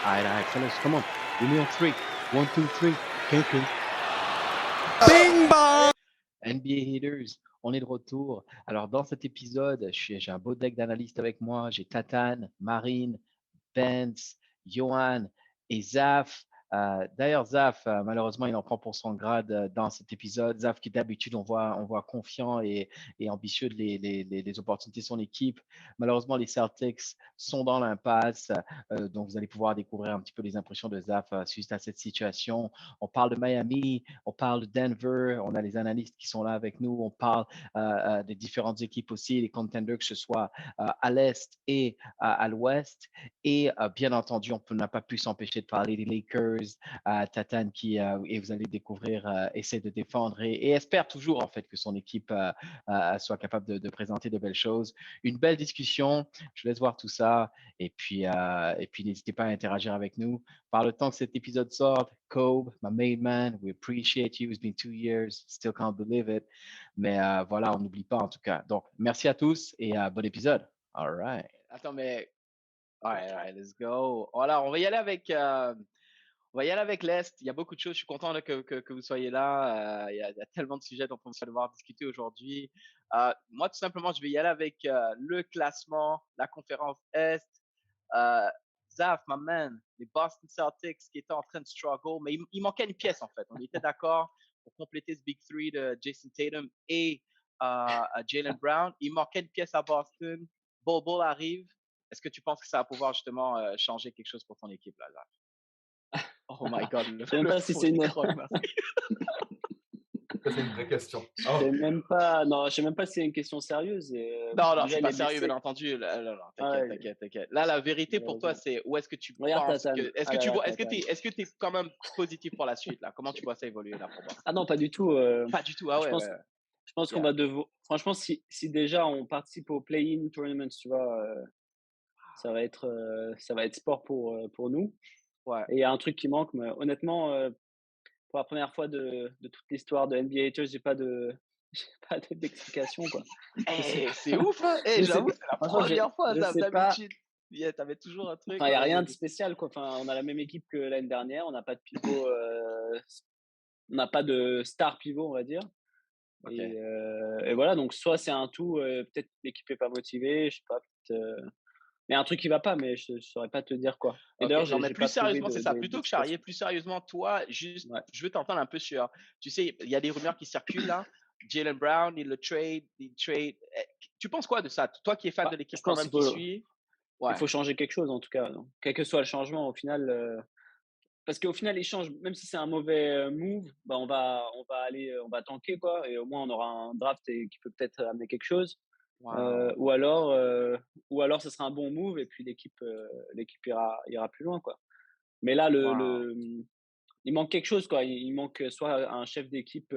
All right, fellas, come on. Give me on three. One, two, three. Okay. Bing bong! NBA Haters, on est de retour. Alors, dans cet épisode, j'ai un beau deck d'analystes avec moi. J'ai Tatane, Marine, Benz, Johan et Zaf. D'ailleurs, Zaf, malheureusement, il en prend pour son grade dans cet épisode. Zaf, qui d'habitude, on voit confiant et ambitieux de les opportunités de son équipe. Malheureusement, les Celtics sont dans l'impasse. Donc, vous allez pouvoir découvrir un petit peu les impressions de Zaf suite à cette situation. On parle de Miami, on parle de Denver. On a les analystes qui sont là avec nous. On parle des différentes équipes aussi, les contenders, que ce soit à l'Est et à l'Ouest. Et bien entendu, on n'a pas pu s'empêcher de parler des Lakers, Tatane qui, et vous allez découvrir, essaie de défendre et espère toujours en fait que son équipe soit capable de présenter de belles choses. Une belle discussion, je laisse voir tout ça et puis n'hésitez pas à interagir avec nous. Par le temps que cet épisode sorte, Kobe, my main man, we appreciate you. It's been 2 years, still can't believe it. Mais voilà, on n'oublie pas en tout cas. Donc, merci à tous et bon épisode. All right. Attends, mais all right, let's go. Voilà, on va y aller avec l'Est. Il y a beaucoup de choses. Je suis content là, que vous soyez là. Il y a tellement de sujets dont on va devoir discuter aujourd'hui. Moi, tout simplement, je vais y aller avec le classement, la conférence Est. Euh, Zaf, my man, les Boston Celtics qui étaient en train de struggle, mais il manquait une pièce en fait. On était d'accord pour compléter ce Big Three de Jason Tatum et Jaylen Brown. Il manquait une pièce à Boston. Bol arrive. Est-ce que tu penses que ça va pouvoir justement changer quelque chose pour ton équipe là, Zaf? Oh my God, Je sais même pas si c'est une. Ça, c'est une vraie question. Je sais même pas. Non, je sais même pas si c'est une question sérieuse. Non, déjà, c'est il pas est sérieux, blessé. bien entendu. Non, Ah ouais. t'inquiète. Là, la vérité pour toi, c'est où est-ce que tu Regarde penses Tatane. que. Est-ce que tu es quand même positif pour la suite là? Comment tu vois ça évoluer là pour moi? Ah non, pas du tout. Pas du tout. Ah ouais. Je pense qu'on va devoir. Franchement, si déjà on participe au play-in tournaments, tu vois, ça va être sport pour nous. Ouais. Et il y a un truc qui manque, mais honnêtement, pour la première fois de toute l'histoire de NBA Haters, j'ai pas d'explication quoi. C'est ouf, hein? J'avoue, c'est la première fois. D'habitude, t'avais toujours un truc. Enfin, il n'y a rien de spécial quoi. Enfin, on a la même équipe que l'année dernière. On n'a pas de pivot. On n'a pas de star pivot, on va dire. Okay. Et voilà, donc soit c'est un tout, peut-être l'équipe est pas motivée, je sais pas, mais un truc qui va pas, mais je saurais pas te dire quoi. Et d'ailleurs, mais plus sérieusement, c'est ça. Plutôt que charrier, plus sérieusement, toi, juste, ouais. Je veux t'entendre un peu sur. Tu sais, il y a des rumeurs qui circulent là. Jaylen Brown, il trade. Tu penses quoi de ça? Toi qui es fan de l'équipe quand même, qui suit. Ouais. Il faut changer quelque chose en tout cas. Donc, quel que soit le changement, au final. Parce qu'au final, ils changent, même si c'est un mauvais move, bah on va tanker quoi, et au moins on aura un draft qui peut peut-être amener quelque chose. Wow. Ou alors ce sera un bon move et puis l'équipe ira plus loin quoi. Mais là il manque quelque chose quoi. Il manque soit un chef d'équipe,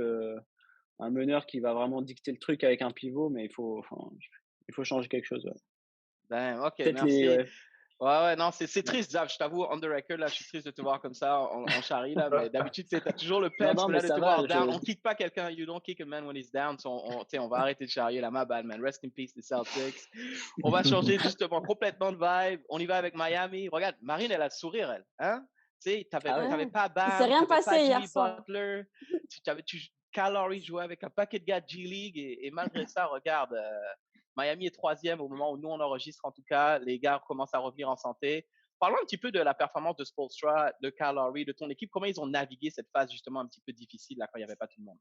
un meneur qui va vraiment dicter le truc avec un pivot, mais il faut changer quelque chose. Ouais. Ben ok, merci. Ouais, non, c'est triste, Zaf, je t'avoue, on the record, là, je suis triste de te voir comme ça, en charrie, là, mais d'habitude, tu as toujours le peps, mais là, de te voir down, on kick pas quelqu'un, you don't kick a man when he's down, so on va arrêter de charrier, là, my bad, man, rest in peace, les Celtics. On va changer justement complètement de vibe, on y va avec Miami, regarde, Marine, elle a le sourire, elle, hein, tu sais, t'avais pas Bam, t'avais pas Jimmy Butler, Kyle Lowry jouait avec un paquet de gars de G-League, et malgré ça, regarde, Miami est 3e au moment où nous on enregistre en tout cas. Les gars commencent à revenir en santé. Parlons un petit peu de la performance de Spoelstra, de Kyle Lowry, de ton équipe. Comment ils ont navigué cette phase justement un petit peu difficile là quand il n'y avait pas tout le monde?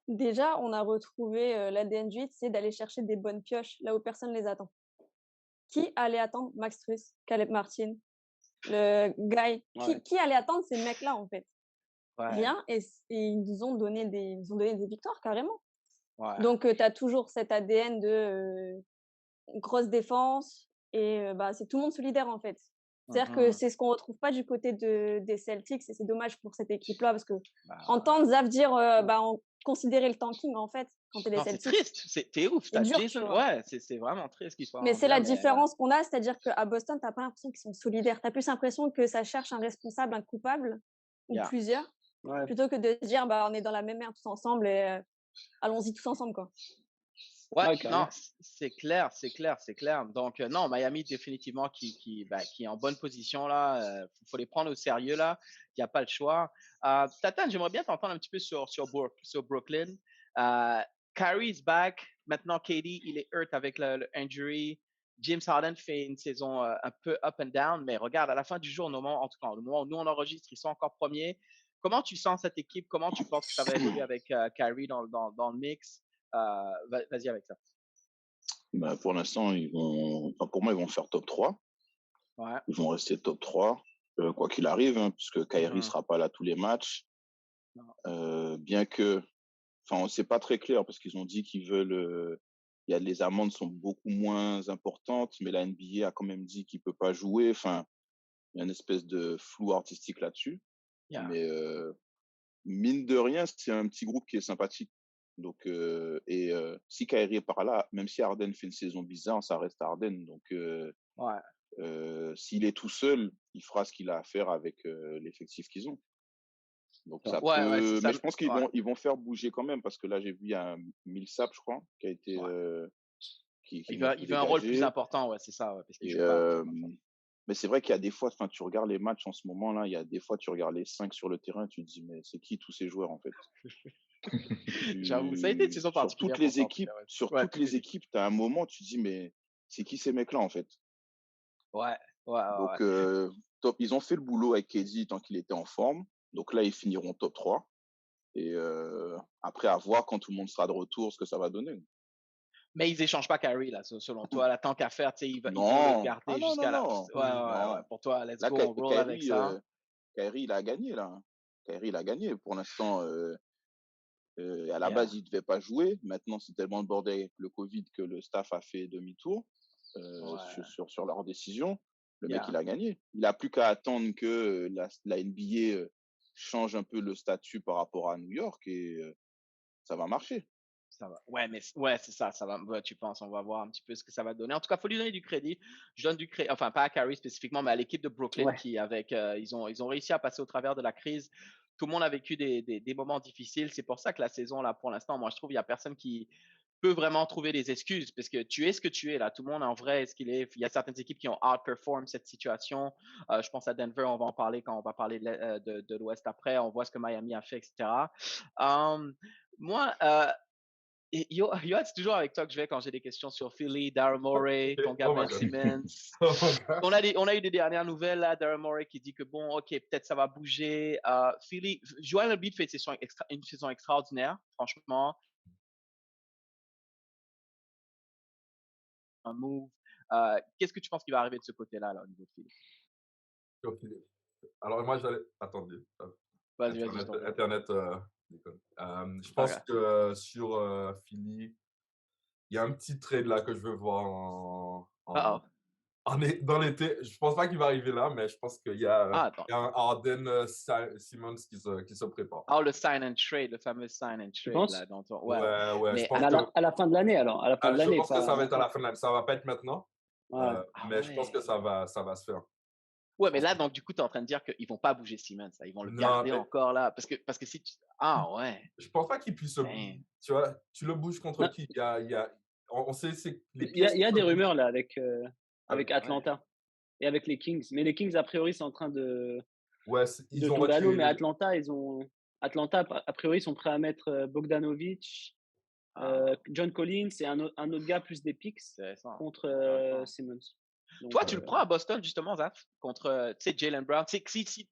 Déjà, on a retrouvé l'ADN du hit, c'est d'aller chercher des bonnes pioches là où personne ne les attend. Qui allait attendre Max Strus, Caleb Martin, le Guy? Ouais. Qui allait attendre ces mecs-là en fait? Ouais. Rien. Et ils nous ont donné des victoires carrément. Ouais. Donc, tu as toujours cet ADN de grosse défense et c'est tout le monde solidaire en fait. C'est-à-dire que c'est ce qu'on ne retrouve pas du côté des Celtics et c'est dommage pour cette équipe-là parce que entendre Zaf dire on considérait le tanking en fait quand tu es les Celtics. C'est triste, t'es ouf. C'est vraiment triste qu'il soit. Mais c'est la différence qu'on a, c'est-à-dire qu'à Boston, tu n'as pas l'impression qu'ils sont solidaires. Tu as plus l'impression que ça cherche un responsable, un coupable ou plusieurs plutôt que de se dire on est dans la même merde tous ensemble et allons-y tous ensemble quoi. Ouais, Ouais, non, carrément. c'est clair, c'est clair, c'est clair. Donc, non, Miami, définitivement, qui est en bonne position là. Faut les prendre au sérieux là. Il n'y a pas le choix. Tatane, j'aimerais bien t'entendre un petit peu sur Brooklyn. Euh, Kyrie is back. Maintenant, KD, il est hurt avec le injury. James Harden fait une saison un peu up and down, mais regarde, à la fin du jour, en tout cas, au moment où nous on enregistre, ils sont encore premiers. Comment tu sens cette équipe? Comment tu penses que ça va évoluer avec Kyrie dans le mix? Vas-y avec ça. Bah, pour l'instant, enfin, pour moi, ils vont faire top 3. Ouais. Ils vont rester top 3, quoi qu'il arrive, hein, puisque Kyrie Mhm. sera pas là tous les matchs. Non. Bien que, enfin, c'est pas très clair parce qu'ils ont dit qu'ils veulent, les amendes sont beaucoup moins importantes, mais la NBA a quand même dit qu'il peut pas jouer. Enfin, il y a une espèce de flou artistique là-dessus. Yeah. Mais mine de rien, c'est un petit groupe qui est sympathique. Donc, si Kyrie est par là, même si Harden fait une saison bizarre, ça reste Harden. Donc, Ouais. s'il est tout seul, il fera ce qu'il a à faire avec l'effectif qu'ils ont. Donc, ça Ouais, c'est peut. ça. Mais je pense qu'ils Ouais. vont faire bouger quand même parce que là, j'ai vu il y a un Millsap, je crois, qui a été Ouais. qui Il vont veut un rôle plus dégager. important, ouais, c'est ça, ouais, parce qu'il Et joue pas. mais c'est vrai qu'il y a des fois, enfin, tu regardes les matchs en ce moment-là, il y a des fois, tu regardes les 5 sur le terrain, tu te dis, mais c'est qui tous ces joueurs en fait? J'avoue, ça a été une saison Sur toutes particulière pour les ça, en tout équipes, cas. Ouais, sur ouais toutes toutes les les équipes. équipes, tu as un moment, tu te dis, mais c'est qui ces mecs-là en fait? Ouais, ouais. Donc, top, ils ont fait le boulot avec KD tant qu'il était en forme. Donc là, ils finiront top 3. Et après, à voir quand tout le monde sera de retour, ce que ça va donner. Mais ils échangent pas Kyrie, là, selon toi. Là, tant qu'à faire, tu sais, ils vont le Non, ah garder non, non, jusqu'à la. non, Ouais. non. Pour toi, let's Là, go, on roll avec ça. Kyrie, il a gagné là. Kyrie, il a gagné. Pour l'instant, à la Yeah. base, il devait pas jouer. Maintenant, c'est tellement le bordel avec le Covid que le staff a fait demi-tour Ouais. sur leur décision. Le mec, il Yeah. a gagné. Il a plus qu'à attendre que la NBA change un peu le statut par rapport à New York et ça va marcher. Ça va. Ouais, mais ouais, c'est ça. Ça va. Ouais, tu penses, on va voir un petit peu ce que ça va donner. En tout cas, faut lui donner du crédit. Je donne du crédit, enfin pas à Kyrie spécifiquement, mais à l'équipe de Brooklyn Ouais. qui, avec, ils ont réussi à passer au travers de la crise. Tout le monde a vécu des moments difficiles. C'est pour ça que la saison là, pour l'instant, moi je trouve il y a personne qui peut vraiment trouver des excuses parce que tu es ce que tu es là. Tout le monde en vrai est ce qu'il est. Il y a certaines équipes qui ont outperform cette situation. Je pense à Denver, on va en parler quand on va parler de l'Ouest après. On voit ce que Miami a fait, etc. Moi, et Yo, c'est toujours avec toi que je vais quand j'ai des questions sur Philly, Daryl Morey, ton gars Oh my Ben God. Simmons. Oh my God. On a eu des dernières nouvelles là, Daryl Morey qui dit que bon, ok, peut-être ça va bouger. Philly, Joel Embiid fait une saison extraordinaire, franchement, un move. Qu'est-ce que tu penses qui va arriver de ce côté-là, là, au niveau de Philly? Ok. Alors moi, j'allais. Attendez. Vas-y, je t'en prie. Internet déconne. Je pense Ok. que sur Philly, il y a un petit trade là que je veux voir Uh-oh. dans l'été. Je pense pas qu'il va arriver là, mais je pense qu'il y a, Attends. il y a un Harden Simmons qui se prépare. Oh, le sign and trade, le fameux sign and Tu trade, penses? là, Ouais, je Mais pense Mais que à la fin de l'année, alors. À la fin de je l'année, pense que pas ça va être à la maintenant. fin de l'année. Ça va pas être maintenant, Ouais. ah mais je pense que ouais. ça va se faire. Ouais, Je mais pense là, que- donc, du coup, tu es en train de dire qu'ils vont pas bouger Simmons, là. Ils vont le Non, garder mais encore là. Parce que si tu. Ah ouais. je pense pas qu'il puisse. Damn. Tu vois, tu le bouges contre Non, qui? On sait c'est les il y a, pièces il y qui a des peuvent bouger. rumeurs là avec Ah ouais. Atlanta et avec les Kings. Mais les Kings, a priori, sont en train Ouais, de ils ont tomber à l'eau. retiré Mais les. Atlanta, a priori, sont prêts à mettre Bogdanovic, Ah, John Collins et un autre gars plus des picks intéressant. contre Intéressant. Simmons. Donc, Toi, tu le prends à Boston, justement, Zaf, contre, tu sais, Jalen Brown. Si tu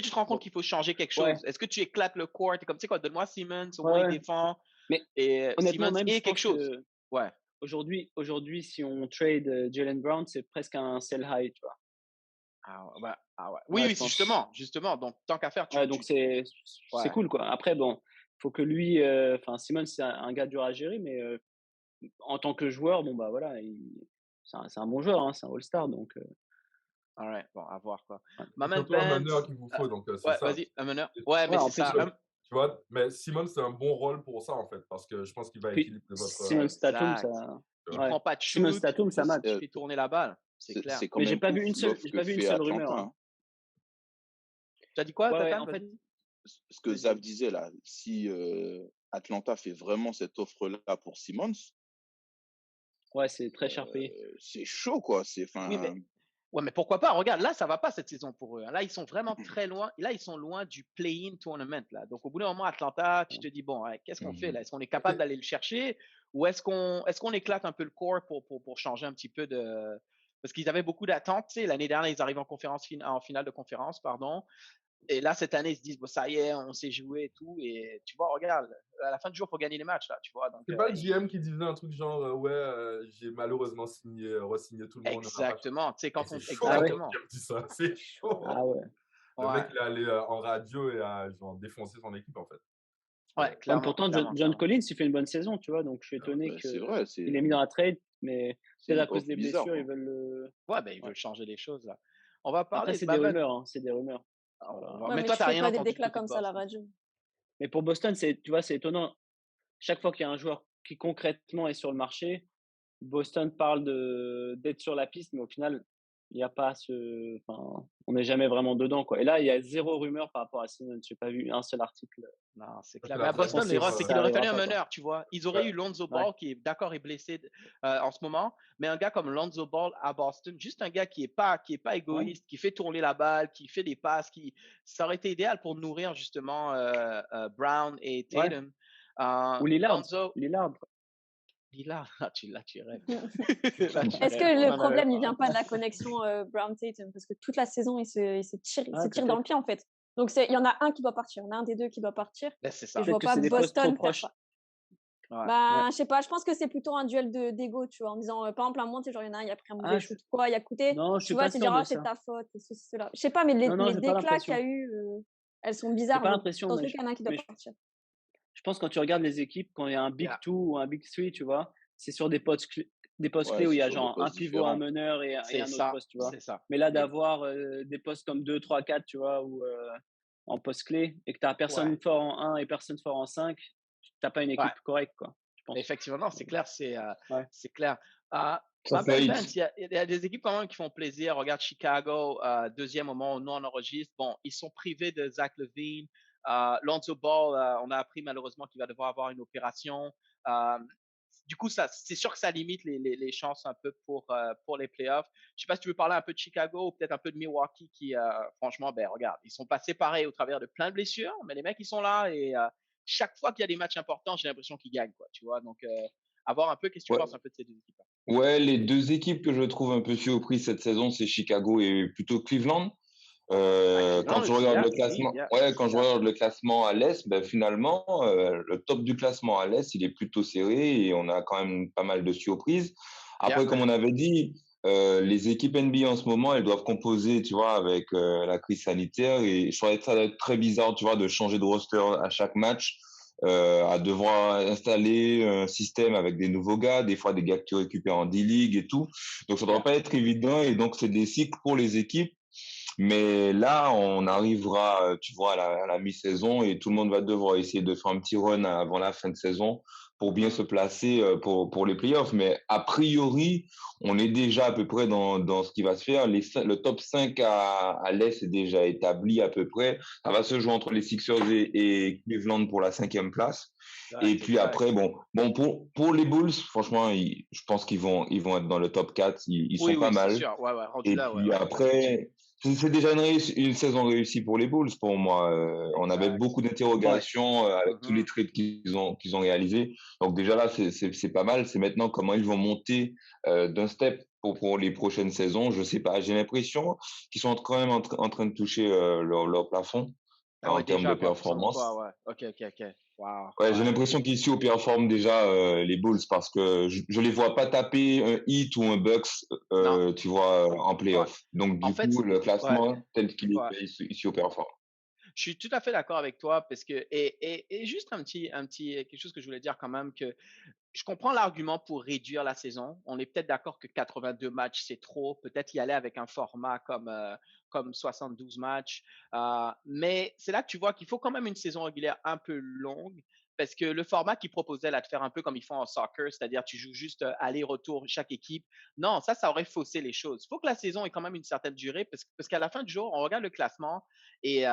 te rends compte qu'il faut changer quelque ouais, chose, est-ce que tu éclates le court? T'es comme, tu sais quoi, donne-moi Simmons, au moins il ouais. défend. Mais Et honnêtement, Simmons même, et je quelque pense chose. que Ouais. aujourd'hui, si on trade Jalen Brown, c'est presque un sell high, tu vois. Ah ouais. Oui, Ouais, oui, je pense. justement. Donc, tant qu'à faire, Ouais, donc c'est ouais. cool, quoi. Après, bon, faut que lui, enfin, Simmons, c'est un gars dur à gérer, mais en tant que joueur, bon, bah voilà, c'est un bon joueur, hein, c'est un All-Star, donc All right. Bon, à voir, quoi. ouais. C'est Maman surtout un meneur Pence. qu'il vous faut, donc c'est Ouais, ça. vas-y, un meneur. Ouais, mais Ouais, c'est en plus, ça. Tu vois, mais Simon, c'est un bon rôle pour ça, en fait, parce que je pense qu'il va puis équilibrer votre. Simmons Tatum, ça, Exact. Tu Il vois. ouais, prend pas de Simmons shoot, Tatum, ça C'est il match. fait tourner la balle. C'est c'est clair. quand Mais même ouf l'offre j'ai que pas vu une fait seule rumeur, Atlanta, hein. hein. Tu as dit quoi, Ouais, ouais, Tatane? en fait, Vas-y. Ce que Vas-y. Zav disait là, si Atlanta fait vraiment cette offre-là pour Simmons, Ouais, c'est très cher payé. C'est chaud, quoi. Oui, mais ouais, mais pourquoi pas? Regarde, là, ça va pas cette saison pour eux, hein. Là, ils sont vraiment très loin. Là, ils sont loin du play-in tournament, là. Donc, au bout d'un moment, Atlanta, tu te dis, bon, ouais, qu'est-ce qu'on fait là? Est-ce qu'on est capable d'aller le chercher ou est-ce qu'on éclate un peu le corps pour changer un petit peu de. Parce qu'ils avaient beaucoup d'attentes, tu sais. L'année dernière, ils arrivent en finale de conférence, pardon. Et là, cette année, ils se disent, bon, ça y est, on sait jouer et tout. Et tu vois, regarde, à la fin du jour, il faut gagner les matchs, là, tu vois. Donc, C'est pas le GM qui disait un truc genre, j'ai malheureusement re-signé tout le monde. exactement. Tu sais, Et c'est chaud Ah quand ouais. Exactement. il me dit ça. C'est chaud. Ah ouais. Le Ouais, mec, il est allé en radio et a genre défoncé son équipe, en fait. ouais, Ouais, clairement, pourtant, clairement, John clairement. Collins, il fait une bonne saison, tu vois, donc je suis étonné Ben, c'est vrai, qu'il est mis dans la trade, mais peut-être à une cause offre des bizarre, blessures, ils quoi. veulent le. Ouais, ben, ils Ouais. veulent changer les choses, là. On va Après, parler. c'est des Bah, rumeurs, hein, c'est des rumeurs. on Ouais, mais mais toi, tu t'as fais rien pas des entendu du déclats côté de comme ça à la Boston. radio. Mais pour Boston, tu vois, c'est étonnant. Chaque fois qu'il y a un joueur qui concrètement est sur le marché, Boston parle d'être sur la piste, mais au final, il n'y a pas enfin, on n'est jamais vraiment dedans, quoi. Et là, il y a zéro rumeur par rapport à Simmons. J'ai pas vu un seul article. Non, c'est Ça, clair. c'est Mais la à Je pense Boston, que l'erreur, c'est ça qu'il aurait fallu arrivera un pas, quoi. meneur, tu vois. Ils auraient Ouais. eu Lonzo Ouais. Ball, qui est d'accord est blessé en ce moment, mais un gars comme Lonzo Ball à Boston, juste un gars qui est pas Ouais. égoïste, qui fait tourner la balle, qui fait des passes, ça aurait été idéal pour nourrir justement Brown et Ouais. Tatum. Ou Lillard. Lonzo, Lillard. Lillard, là, tu rêves. Là, tu Est-ce rêves. On que le en avait problème, il pas. vient pas de la connexion Brown-Tatum? Parce que toute la saison, il se Ah, tire dans le peut-être. pied, en fait. Donc, il y en a un qui doit partir. Il y en a un des deux qui doit partir. Là, c'est Et ça. je vois Peut-être que pas c'est des postes trop Boston faire proches. ça. Ouais. Ben, Ouais. je sais pas, je pense que c'est plutôt un duel d'ego, tu vois, en disant, par exemple, un moment, tu sais, genre, il y en a un, il a pris un mauvais Ah, shoot, quoi, il a coûté, non, je tu suis vois, pas tu sûr de diras, c'est ça. ta faute, et ceci, cela. Je sais pas, mais Non, les j'ai pas déclats qu'il y l'impression. a eu, elles sont J'ai bizarres. pas Donc, l'impression, dans mais tous les cas, il y en a un qui doit mais partir. je pense que quand tu regardes les équipes, quand il y a un Big Yeah. Two ou un Big Three, tu vois, c'est sur des postes Ouais, clés où il c'est y a sur des genre un postes pivot, un différents. meneur et C'est un autre ça. poste, tu vois. C'est ça. Mais là, Mais d'avoir des postes comme 2, 3, 4, tu vois, ou en poste clé, et que tu n'as ouais, personne fort en 1 et personne fort en 5, tu n'as pas une ouais. équipe correcte, quoi, je pense. Effectivement, non, c'est clair, Ouais. c'est clair. Ça Ma belle fait Vance, il y a des équipes quand même qui font plaisir. Regarde Chicago, deuxième au moment où nous on enregistre. Bon, ils sont privés de Zach LaVine. Lonzo Ball, on a appris malheureusement qu'il va devoir avoir une opération. Euh, du coup, c'est sûr que ça limite les chances un peu pour les playoffs. Je sais pas si tu veux parler un peu de Chicago ou peut-être un peu de Milwaukee qui, franchement, ben regarde, ils sont passés pareil au travers de plein de blessures, mais les mecs ils sont là et chaque fois qu'il y a des matchs importants, j'ai l'impression qu'ils gagnent, quoi. Tu vois, donc avoir un peu, qu'est-ce que tu Ouais. penses un peu de ces deux équipes-là? Ouais, les deux équipes que je trouve un peu surprises cette saison, c'est Chicago et plutôt Cleveland. Quand Cleveland je aussi, regarde le oui, classement, yeah, ouais, quand je yeah. regarde le classement à l'Est, ben finalement, le top du classement à l'Est, il est plutôt serré et on a quand même pas mal de surprises. Après, Yeah. comme on avait dit, les équipes NBA en ce moment, elles doivent composer, tu vois, avec la crise sanitaire et je trouvais ça très bizarre, tu vois, de changer de roster à chaque match, à devoir installer un système avec des nouveaux gars, des fois des gars que tu récupères en D-League et tout. Donc, ça doit Yeah. pas être évident et donc c'est des cycles pour les équipes. Mais là, on arrivera, tu vois, à la mi-saison et tout le monde va devoir essayer de faire un petit run avant la fin de saison pour bien se placer pour les playoffs. Mais a priori, on est déjà à peu près dans ce qui va se faire. Le top 5 à l'Est est déjà établi à peu près. Ça va se jouer entre les Sixers et Cleveland pour la 5e place. Et puis Exact. après, bon, pour les Bulls, franchement, je pense qu'ils vont être dans le top 4. Ils Oui, sont pas oui, c'est mal. sûr. Ouais, ouais, rendu Et là, ouais, puis ouais. après, c'est déjà une saison réussie pour les Bulls pour moi. On avait Exact. beaucoup Ouais. d'interrogations avec tous les Mhm. trades qu'ils ont réalisés. Donc déjà là, c'est pas mal. C'est maintenant comment ils vont monter d'un step pour les prochaines saisons. Je sais pas. J'ai l'impression qu'ils sont quand même en train de toucher leur plafond Ah en ouais, termes de déjà, quoi. Selon performance. toi, ouais. Ok, ok, ok. Wow, Ouais, j'ai ouais. l'impression qu'ici, on performe déjà les Bulls parce que je les vois pas taper un Heat ou un Bucks, Non, tu vois, en ouais. playoff. Donc, En du fait, coup, le ouais, classement tel qu'il est ouais. fait ici, on performe. Je suis tout à fait d'accord avec toi parce que, et juste quelque chose que je voulais dire quand même, que je comprends l'argument pour réduire la saison. On est peut-être d'accord que 82 matchs, c'est trop. Peut-être y aller avec un format comme 72 matchs. Mais c'est là que tu vois qu'il faut quand même une saison régulière un peu longue parce que le format qu'ils proposaient là de faire un peu comme ils font en soccer, c'est-à-dire tu joues juste aller-retour chaque équipe. Non, ça aurait faussé les choses. Il faut que la saison ait quand même une certaine durée parce qu'à la fin du jour, on regarde le classement et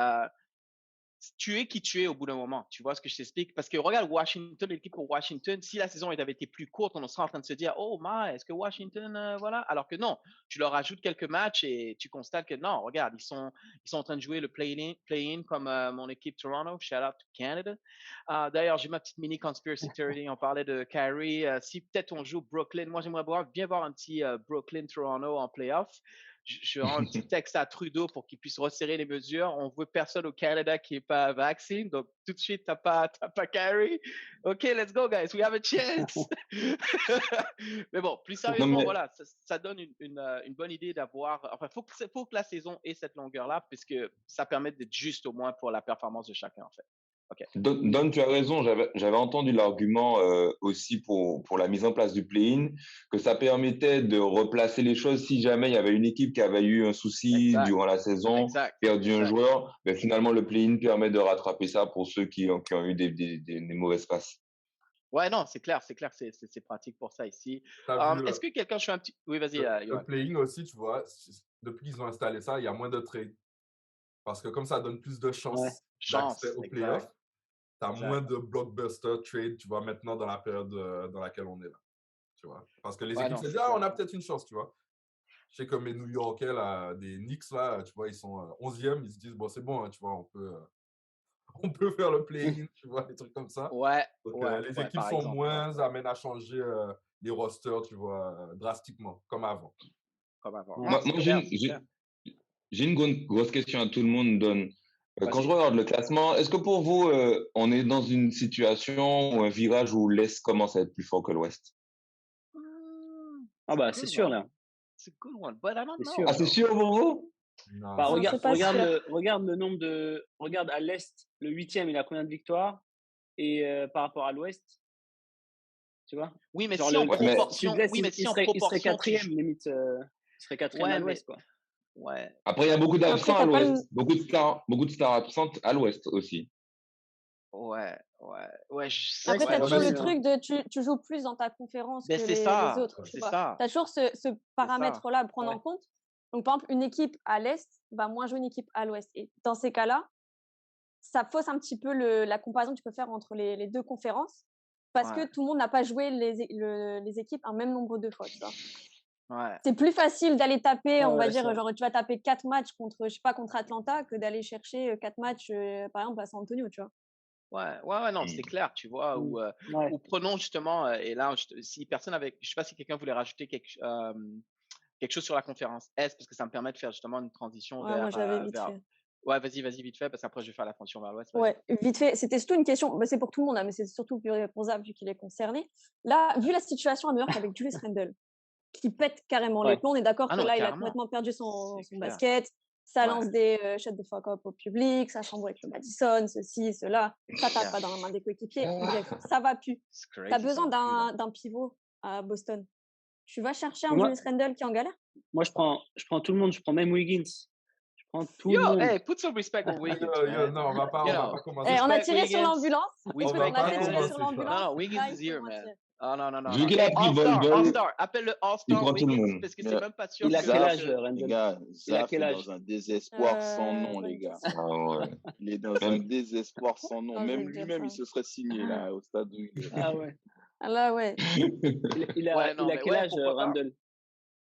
tu es qui tu es au bout d'un moment. Tu vois ce que je t'explique? Parce que regarde Washington, l'équipe pour Washington, si la saison avait été plus courte, on serait en train de se dire, oh my, est-ce que Washington, voilà? Alors que non, tu leur ajoutes quelques matchs et tu constates que non, regarde, ils sont en train de jouer le play-in comme mon équipe Toronto. Shout out to Canada. D'ailleurs, j'ai ma petite mini conspiracy theory. On parlait de Kyrie. Si peut-être on joue Brooklyn, moi j'aimerais bien voir un petit Brooklyn-Toronto en playoff. Je rends un petit texte à Trudeau pour qu'il puisse resserrer les mesures. On veut personne au Canada qui n'est pas vacciné. Donc, tout de suite, t'as pas Kyrie. OK, let's go, guys. We have a chance. Mais bon, plus sérieusement, voilà, ça donne une bonne idée d'avoir. Enfin, faut que la saison ait cette longueur-là, puisque ça permet d'être juste au moins pour la performance de chacun, en fait. Okay. Don, tu as raison. J'avais entendu l'argument aussi pour la mise en place du play-in, que ça permettait de replacer les choses si jamais il y avait une équipe qui avait eu un souci durant la saison, perdu un joueur. Mais finalement, le play-in permet de rattraper ça pour ceux qui ont eu des mauvaises passes. Ouais, non, c'est clair, c'est pratique pour ça ici. Est-ce que quelqu'un, je fais un petit. Oui, vas-y. Le play-in aussi, tu vois, depuis qu'ils ont installé ça, il y a moins de trades. Parce que comme ça donne plus de chances d'accès au playoff, tu as moins de blockbuster trade, tu vois, maintenant dans la période dans laquelle on est là. Tu vois. Parce que les équipes se disent, on a peut-être une chance, tu vois. Je sais comme les New Yorkais, là, des Knicks, là, tu vois, ils sont 11e, ils se disent, bon, c'est bon, hein, tu vois, on peut faire le play-in, tu vois, des trucs comme ça. Donc, les équipes sont moins amènes à changer les rosters, tu vois, drastiquement, comme avant. Moi, j'ai une grosse question à tout le monde, Don. Quand je regarde le classement, est-ce que pour vous, on est dans une situation ou un virage où l'Est commence à être plus fort que l'Ouest? Ah bah c'est sûr là. C'est a good one, but I don't know. Sûr. Ah, c'est sûr pour vous? Non. Bah, regarde le nombre de. Regarde à l'Est, le 8e, il a combien de victoires? Et par rapport à l'Ouest, tu vois? Oui, mais genre si en proportion. Oui, mais si en proportion. Il serait 4e, limite. Il serait 4e à l'Ouest, quoi. Ouais. Après, il y a beaucoup d'absents à l'Ouest. Beaucoup de stars absentes à l'Ouest aussi. Ouais. Après, tu as toujours le truc de tu joues plus dans ta conférence que les autres. Tu as toujours ce paramètre-là à prendre en compte. Donc, par exemple, une équipe à l'Est va moins jouer une équipe à l'Ouest. Et dans ces cas-là, ça fausse un petit peu la comparaison que tu peux faire entre les deux conférences parce que tout le monde n'a pas joué les équipes un même nombre de fois. Tu vois. C'est plus facile d'aller taper, on va dire, genre tu vas taper 4 matchs contre Atlanta que d'aller chercher 4 matchs, par exemple, à San Antonio, tu vois. Ouais, non, c'est clair, tu vois, ou prenons justement, et là, si personne avait, je sais pas si quelqu'un voulait rajouter quelque chose sur la conférence S, parce que ça me permet de faire justement une transition vers. Moi, j'avais vite fait. Ouais, vas-y, vite fait, parce qu'après, je vais faire la transition vers l'Ouest. Ouais, vite fait. C'était surtout une question, c'est pour tout le monde, hein, mais c'est surtout pour Zab, vu qu'il est concerné. Là, vu la situation à New York avec Julius Randle, qui pète carrément les plombs, on est d'accord que là, il a complètement perdu son basket. Ça lance des shut the fuck up au public, ça chambre avec le Madison, ceci, cela. Ça tape pas dans la main des coéquipiers. Bref, ça va plus. Tu as besoin d'un pivot à Boston. Tu vas chercher un Julius Randle qui est en galère? Moi, je prends tout le monde. Je prends même Wiggins. Je prends tout le monde. Hey, put some respect on Wiggins. Non, on va pas commencer. On a tiré sur l'ambulance. On a tiré sur l'ambulance. Non, Wiggins is here, man. Non. Vu qu'il a pris All-Star. Appelle-le All-Star Wiggins, parce que c'est même pas sûr. Il a quel âge, Randle? Les gars, Zaf est dans un désespoir sans nom, les gars. Il est dans un désespoir sans nom. Même lui-même, il se serait signé là, au stade où il est. Ah ouais. Là, ouais. Il a quel âge, Randle?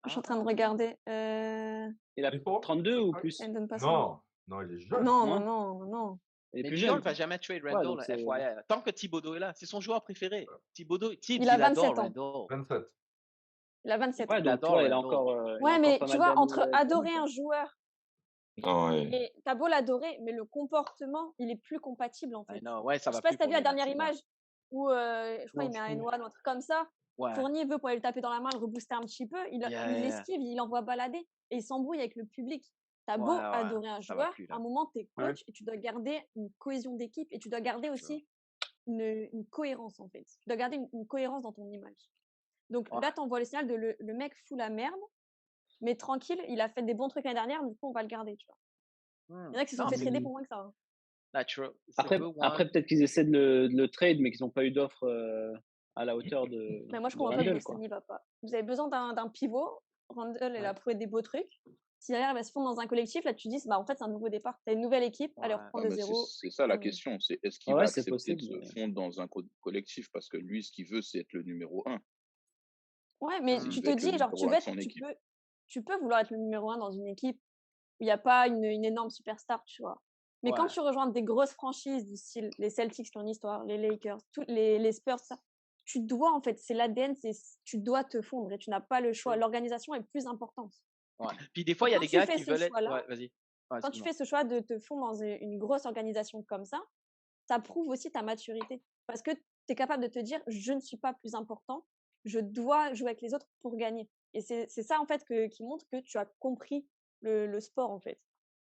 Je suis en train de regarder. Il a 32 ou plus? Non, il est jeune. Non. Mais New York ne va jamais trade Randle, FYI. Tant que Thibodeau est là, c'est son joueur préféré. Thibodeau, il a 27 ans. 27. Il a 27 ans. Ouais, donc toi, il a encore. Mais tu vois, entre adorer un joueur ouais. et t'as beau l'adorer, mais le comportement, il est plus compatible en fait. Ouais, ça je va sais pas plus si t'as vu la lui, dernière image où je crois il met un N1 ou un truc comme ça. Fournier veut pour aller le taper dans la main, le rebooster un petit peu, il l'esquive, il l'envoie balader et il s'embrouille avec le public. T'as beau adorer un joueur, à un moment t'es coach et tu dois garder une cohésion d'équipe et tu dois garder aussi une cohérence en fait. Tu dois garder une cohérence dans ton image. Donc là t'envoies le signal de le mec fout la merde, mais tranquille, il a fait des bons trucs l'année dernière, du coup on va le garder, tu vois. Il y en a qui se sont fait trader pour moins que ça. Hein. Après peut-être qu'ils essaient de le trade, mais qu'ils n'ont pas eu d'offre à la hauteur de. Mais moi je comprends pas que Boston n'y va pas. Vous avez besoin d'un pivot. Randle, elle a prouvé des beaux trucs. si derrière, elle va se fondre dans un collectif, là, tu dis, bah, en fait, c'est un nouveau départ. Tu as une nouvelle équipe, elle reprend de zéro. C'est ça la question. C'est est-ce qu'il va accepter de se fondre dans un collectif? Parce que lui, ce qu'il veut, c'est être le numéro 1. Ouais, mais tu te dis, genre, tu peux vouloir être le numéro 1 dans une équipe où il n'y a pas une énorme superstar, tu vois. Mais quand tu rejoins des grosses franchises du style les Celtics qui ont une histoire, les Lakers, les Spurs, ça, tu dois, en fait, c'est l'ADN, tu dois te fondre et tu n'as pas le choix. L'organisation est plus importante. Ouais. Puis des fois, il y a des gars qui veulent être... Ouais, vas-y. Quand tu fais ce choix de te fondre dans une grosse organisation comme ça prouve aussi ta maturité. Parce que tu es capable de te dire, je ne suis pas plus important, je dois jouer avec les autres pour gagner. Et c'est ça, en fait, qui montre que tu as compris le sport, en fait.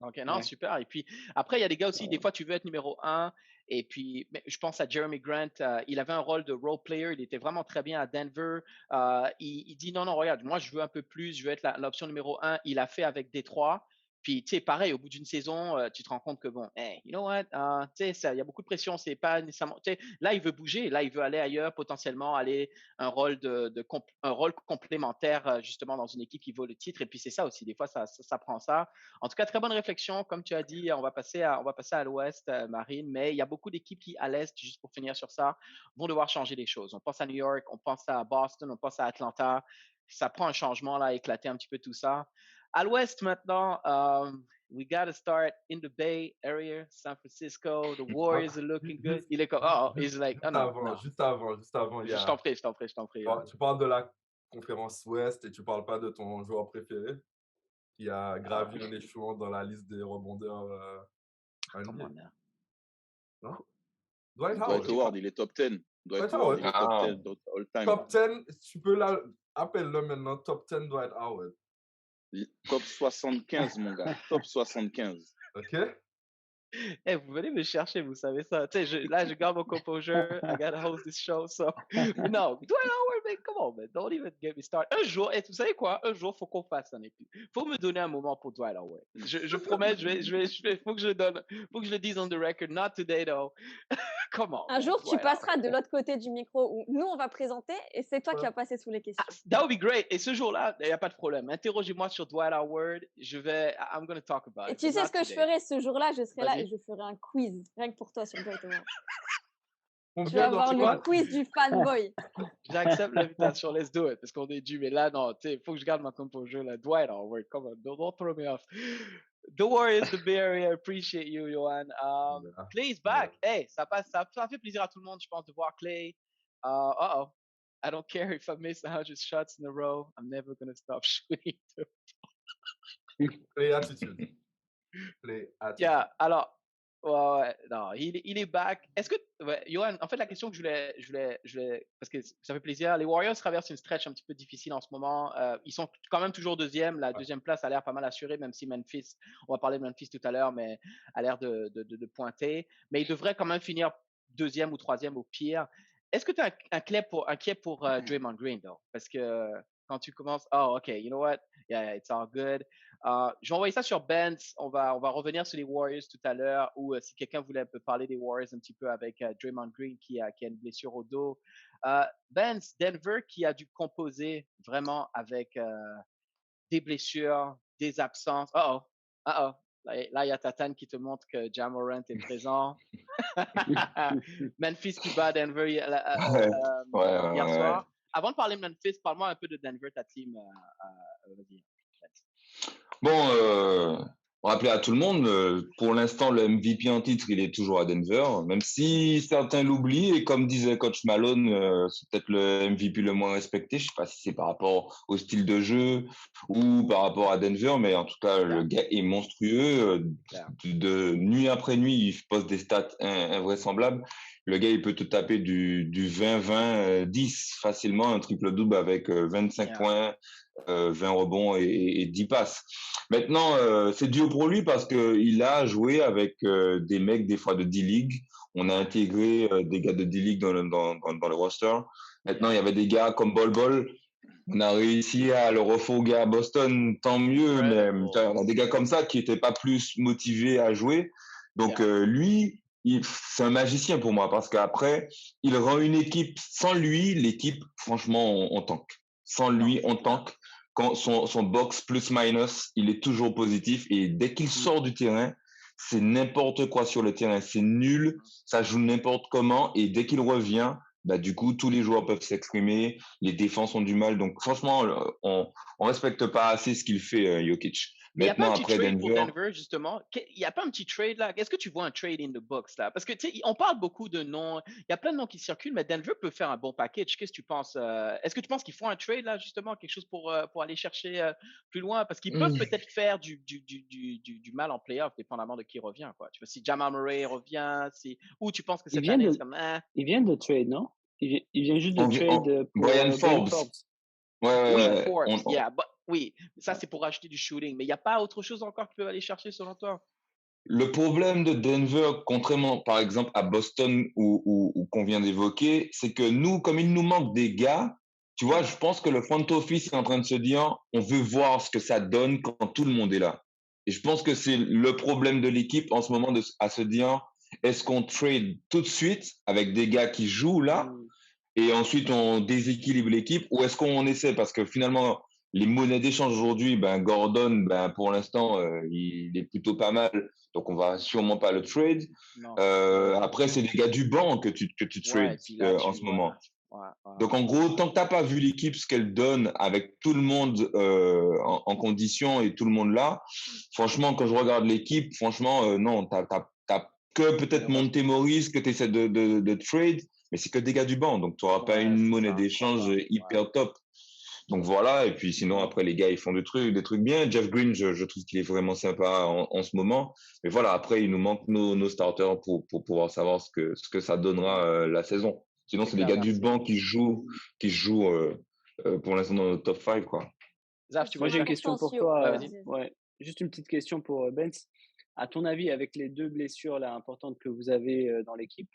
Ok, non, super. Et puis après, il y a des gars aussi, des fois, tu veux être numéro 1. Et puis, je pense à Jeremy Grant. Il avait un rôle de role player. Il était vraiment très bien à Denver. Il dit non, regarde, moi, je veux un peu plus. Je veux être l'option numéro 1. Il a fait avec Détroit. Puis, tu sais, pareil, au bout d'une saison, tu te rends compte que, bon, hey, you know what, tu sais, il y a beaucoup de pression. C'est pas nécessairement, tu sais, là, il veut bouger. Là, il veut aller ailleurs, potentiellement aller un rôle un rôle complémentaire, justement, dans une équipe qui vaut le titre. Et puis, c'est ça aussi. Des fois, ça prend ça. En tout cas, très bonne réflexion. Comme tu as dit, on va passer à l'ouest, Marine. Mais il y a beaucoup d'équipes qui, à l'est, juste pour finir sur ça, vont devoir changer les choses. On pense à New York, on pense à Boston, on pense à Atlanta. Ça prend un changement, là, éclater un petit peu tout ça. À l'ouest maintenant, we got to start in the Bay Area, San Francisco. The Warriors are looking good. Il est comme, he's like, Juste avant. Je t'en prie. Tu parles de la conférence ouest et tu parles pas de ton joueur préféré qui a gravi un échelon dans la liste des rebondeurs. Non? Dwight Howard, il est top 10. Dwight Howard, il est top 10 all time. Top 10, tu peux appelle-le maintenant top 10 Dwight Howard. Top 75, mon gars. Top 75. OK. Hey, vous venez me chercher, vous savez ça. Tu sais, là, je garde mon composure. I gotta host this show, so... No, Dwight Howard, man, come on, man. Don't even get me started. Un jour, vous savez quoi? Un jour, faut qu'on fasse un épisode. Faut me donner un moment pour Dwight Howard. Je promets, faut que je le dise on the record. Not today, though. Come on. Un jour, tu passeras de l'autre côté du micro où nous, on va présenter et c'est toi qui vas passer sous les questions. That would be great. Et ce jour-là, il n'y a pas de problème. Interrogez-moi sur Dwight Howard. I'm going to talk about it. Et tu sais ce que je ferai ce jour-là? Je serai là et je ferai un quiz, rien que pour toi sur Dwight Howard. Tu vas avoir le quiz du fanboy. J'accepte l'invitation, let's do it, parce qu'on est dû, mais là, non, tu sais, il faut que je garde ma composure, là. Dwight Howard, come on, don't throw me off. The Warriors, the Bay Area, appreciate you, Johan. Clay is back. Hey, ça fait plaisir à tout le monde, je pense, de voir Clay. I don't care if I miss 100 shots in a row. I'm never going to stop shooting. Play attitude. Yeah, alors, ouais, non, il est back. Est-ce que, Johan, en fait, la question que je voulais, parce que ça fait plaisir, les Warriors traversent une stretch un petit peu difficile en ce moment. Ils sont quand même toujours deuxième. La deuxième place a l'air pas mal assurée, même si Memphis, on va parler de Memphis tout à l'heure, mais a l'air de pointer. Mais ils devraient quand même finir deuxième ou troisième au pire. Est-ce que tu es inquiet pour Draymond Green, though? Parce que quand tu commences, OK, you know what? Yeah, it's all good. Je vais envoyer ça sur Benz. On va revenir sur les Warriors tout à l'heure, ou si quelqu'un voulait un peu parler des Warriors un petit peu avec Draymond Green qui a une blessure au dos. Benz, Denver qui a dû composer vraiment avec des blessures, des absences. Là, il y a Tatane qui te montre que Ja Morant est présent. Memphis qui bat Denver hier soir. Avant de parler de Memphis, parle-moi un peu de Denver, ta team. Vas-y. Bon, rappeler à tout le monde, pour l'instant, le MVP en titre, il est toujours à Denver, même si certains l'oublient. Et comme disait Coach Malone, c'est peut-être le MVP le moins respecté. Je ne sais pas si c'est par rapport au style de jeu ou par rapport à Denver, mais en tout cas, le gars est monstrueux. De nuit après nuit, il poste des stats invraisemblables. Le gars, il peut te taper du 20-20-10 facilement, un triple-double avec 25 points, 20 rebonds et 10 passes. Maintenant, c'est dur pour lui parce qu'il a joué avec des mecs des fois de D-League. On a intégré des gars de D-League dans le roster. Maintenant, il y avait des gars comme Bol. On a réussi à le refourguer à Boston, tant mieux, mais on a des gars comme ça qui n'étaient pas plus motivés à jouer. Donc, lui, c'est un magicien pour moi parce qu'après, il rend une équipe. Sans lui, l'équipe, franchement, on tank. Sans lui, on tank. quand son box plus-minus, il est toujours positif. Et dès qu'il sort du terrain, c'est n'importe quoi sur le terrain. C'est nul, ça joue n'importe comment. Et dès qu'il revient, bah, du coup, tous les joueurs peuvent s'exprimer. Les défenses ont du mal. Donc, franchement, on respecte pas assez ce qu'il fait, Jokic. Mais il n'y a pas un Maintenant, petit après trade pour Denver, Denver, justement. Il n'y a pas un petit trade là. Est-ce que tu vois un trade in the box là? Parce que tu sais, on parle beaucoup de noms. Il y a plein de noms qui circulent, mais Denver peut faire un bon package. Qu'est-ce que tu penses? Est-ce que tu penses qu'ils font un trade là, justement, quelque chose pour aller chercher plus loin? Parce qu'ils peuvent peut-être faire du mal en playoff, dépendamment de qui revient, quoi. Tu vois, si Jamal Murray revient, ou tu penses que cette année, c'est comme. Ils viennent de trade, non? Ils viennent juste de trade pour Brian Forbes. Oui, Forbes, oui, ça c'est pour acheter du shooting, mais il n'y a pas autre chose encore qu'ils peuvent aller chercher selon toi? Le problème de Denver, contrairement par exemple à Boston ou qu'on vient d'évoquer, c'est que nous, comme il nous manque des gars, tu vois, je pense que le front office est en train de se dire, on veut voir ce que ça donne quand tout le monde est là. Et je pense que c'est le problème de l'équipe en ce moment à se dire, est-ce qu'on trade tout de suite avec des gars qui jouent là et ensuite on déséquilibre l'équipe ou est-ce qu'on essaie parce que finalement les monnaies d'échange aujourd'hui, ben Gordon, ben pour l'instant il est plutôt pas mal, donc on va sûrement pas le trade. Après c'est des gars du banc que tu trades en ce moment. Donc en gros, tant que t'as pas vu l'équipe ce qu'elle donne avec tout le monde en condition et tout le monde là, franchement quand je regarde l'équipe, franchement non, t'as que peut-être Monte-Morris que tu essaies de trade, mais c'est que des gars du banc, donc tu n'auras pas une monnaie d'échange hyper top. Donc voilà, et puis sinon après les gars ils font des trucs bien. Jeff Green, je trouve qu'il est vraiment sympa en ce moment, mais voilà, après il nous manque nos starters pour pouvoir savoir ce que ça donnera la saison. Sinon c'est des gars du banc qui jouent pour l'instant dans le top 5 quoi. Zaf, moi j'ai une question pour toi. Juste une petite question pour Benz. À ton avis, avec les 2 blessures là importantes que vous avez dans l'équipe,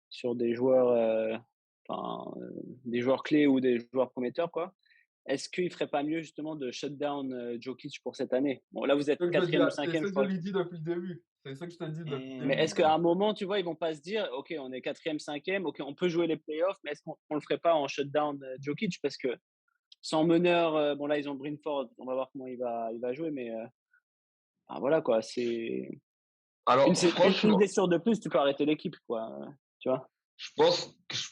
sur des joueurs, des joueurs clés ou des joueurs prometteurs, quoi, est-ce qu'il ne ferait pas mieux justement de shut down Jokic pour cette année? Bon, là vous êtes 4e ou 5e. C'est ça que je l'ai dit depuis le début. C'est ça que je t'ai dit depuis le début. Mais est-ce qu'à un moment, tu vois, ils vont pas se dire, ok, on est 4e, 5e, ok, on peut jouer les playoffs, mais est-ce qu'on le ferait pas en shut down Jokic? Parce que sans meneur, bon là ils ont Brynford, on va voir comment il va jouer, mais voilà quoi, c'est une blessure de plus, tu peux arrêter l'équipe, quoi, tu vois. Je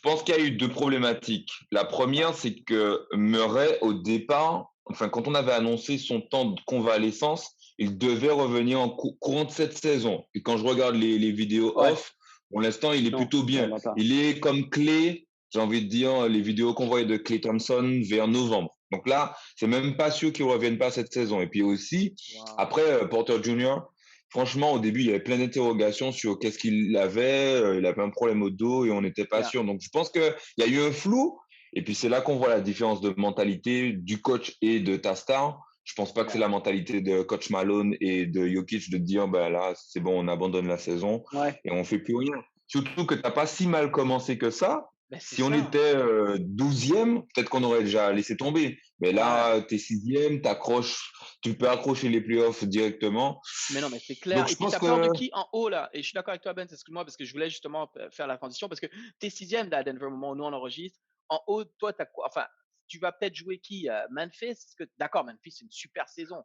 pense qu'il y a eu 2 problématiques. La première, c'est que Murray, au départ, enfin, quand on avait annoncé son temps de convalescence, il devait revenir en courant de cette saison. Et quand je regarde les vidéos off, pour l'instant, il est plutôt bien. Il est comme Klay, j'ai envie de dire, les vidéos qu'on voyait de Klay Thompson vers novembre. Donc là, c'est même pas sûr qu'il ne revienne pas cette saison. Et puis aussi, après, Porter Jr., franchement, au début, il y avait plein d'interrogations sur qu'est-ce qu'il avait. Il avait un problème au dos et on n'était pas sûr. Donc, je pense qu'il y a eu un flou. Et puis, c'est là qu'on voit la différence de mentalité du coach et de ta star. Je pense pas que c'est la mentalité de coach Malone et de Jokic de dire, bah là, c'est bon, on abandonne la saison et on fait plus rien. Surtout que tu n'as pas si mal commencé que ça. Si on était 12e, peut-être qu'on aurait déjà laissé tomber. Mais là, tu es 6e, tu peux accrocher les playoffs directement. Mais non, mais c'est clair. Donc, et puis, tu as peur de qui en haut, là? Et je suis d'accord avec toi, Ben, excuse-moi, parce que je voulais justement faire la transition, parce que tu es 6e là, à Denver, au moment où nous on enregistre. En haut, toi, tu as quoi? Enfin, tu vas peut-être jouer qui? Memphis? D'accord, Memphis, c'est une super saison.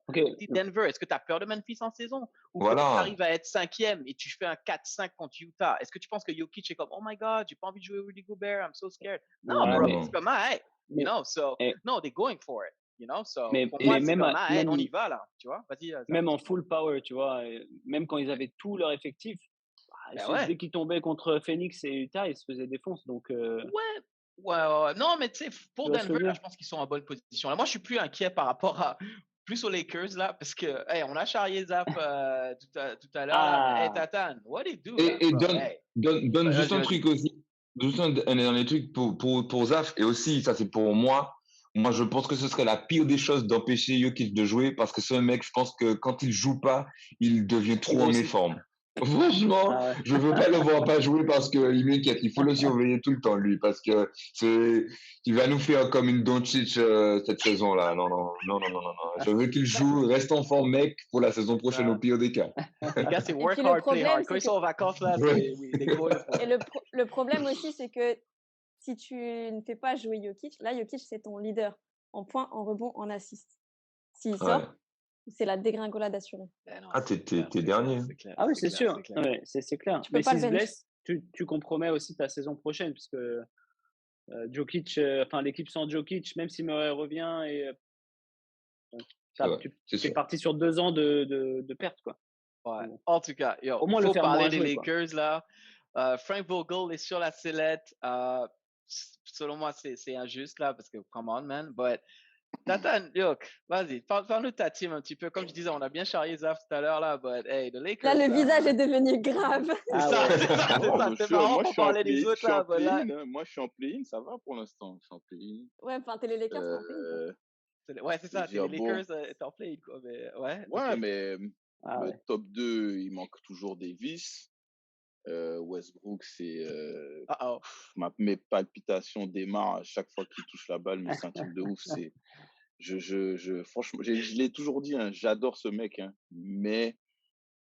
Denver, est-ce que tu as peur de Memphis en saison? Ou que tu arrives à être 5e et tu fais un 4-5 contre Utah? Est-ce que tu penses que Jokic est comme, oh my God, j'ai pas envie de jouer Rudy Gobert, I'm so scared? Non, bro, c'est comme, hey, you know, so, no, they're going for it. You know, so, pour moi, c'est comme, hey, on y va là, tu vois? Vas-y. Même en full power, tu vois, même quand ils avaient tout leur effectif, dès qu'ils tombaient contre Phoenix et Utah, ils se faisaient défoncer. Donc, Ouais. Non, mais tu sais, pour Denver, là, je pense qu'ils sont en bonne position. Là, moi, je suis plus inquiet par rapport plus aux Lakers, là, parce que, hey, on a charrié Zap tout à l'heure. Hey, Tatane, what do you do? Et donne juste un truc aussi. Juste un dernier truc pour Zaf. Et aussi, ça, c'est pour moi. Moi, je pense que ce serait la pire des choses d'empêcher Jokic de jouer parce que ce mec, je pense que quand il joue pas, il devient trop en méforme. Franchement, je veux pas le voir pas jouer parce que il faut le surveiller tout le temps lui parce que il va nous faire comme une Doncic cette saison-là. Non. Je veux qu'il joue, reste en forme mec pour la saison prochaine au pire des cas. Les gars, c'est work hard, play hard. Quand ils sont en vacances là, Et le problème aussi, c'est que si tu ne fais pas jouer Jokic, là Jokic c'est ton leader en points, en rebond, en assist. S'il sort, c'est la dégringolade assurée. T'es dernier. Ah oui, c'est sûr. Ouais, c'est clair. Tu peux Mais pas s'il le se bench. blesse, tu compromets aussi ta saison prochaine, puisque Jokic, enfin l'équipe sans Jokic, même si Murray revient, et tu es parti sur 2 ans de perte, quoi. Ouais. En tout cas, Au moins il le faut faire parler moins des jouer, quoi. Lakers là. Frank Vogel est sur la sellette. Selon moi, c'est injuste là parce que come on man. But Nathan, vas-y, parle-nous de ta team un petit peu. Comme je disais, on a bien charrié Zaf tout à l'heure là, but hey, the Lakers. Là, le visage est devenu grave. C'est ça. C'est marrant pour parler des autres là. Moi, je suis en play-in, ça va pour l'instant. Je suis en play-in. Ouais, enfin, t'es les Lakers, t'es en play-in. Ouais, c'est ça. T'es les Lakers, t'es en play-in quoi. Mais ouais. Ouais, mais le top 2, il manque toujours Davis. Westbrook, c'est mes palpitations démarrent à chaque fois qu'il touche la balle, mais c'est un truc de ouf. C'est franchement, je l'ai toujours dit, hein, j'adore ce mec, hein, mais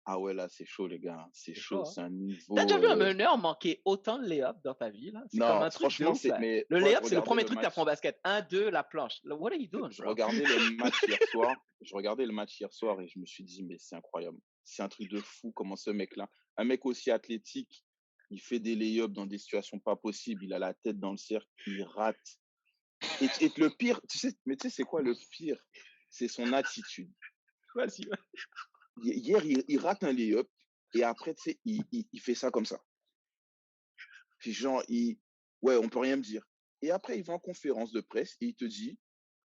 ah ouais, là c'est chaud les gars, c'est chaud, c'est un niveau. T'as déjà vu un meneur manquer autant de lay-up dans ta vie là? C'est comme un truc de ouf, là. Le lay-up, c'est le premier truc que t'apprends au basket. 1, 2, la planche. What are you doing? Je regardais le match hier soir et je me suis dit mais c'est incroyable, c'est un truc de fou comment ce mec-là, un mec aussi athlétique, il fait des lay-ups dans des situations pas possibles, il a la tête dans le cercle, il rate. Et le pire, tu sais c'est quoi le pire? C'est son attitude. Vas-y. Hier, il rate un lay-up et après, tu sais, il fait ça comme ça. Puis genre, on peut rien me dire. Et après, il va en conférence de presse et il te dit,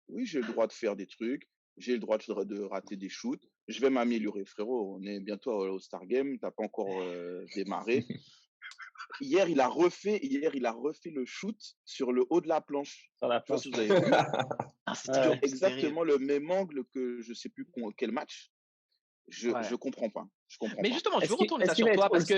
oui, j'ai le droit de faire des trucs, j'ai le droit de rater des shoots, je vais m'améliorer. Frérot, on est bientôt au Star Game, t'as pas encore démarré. Hier, il a refait le shoot sur le haut de la planche. Sur la planche. Je sais pas si vous avez vu. Exactement le même angle que je sais plus quel match. Je comprends pas. Mais justement, je veux retourner ça sur toi parce que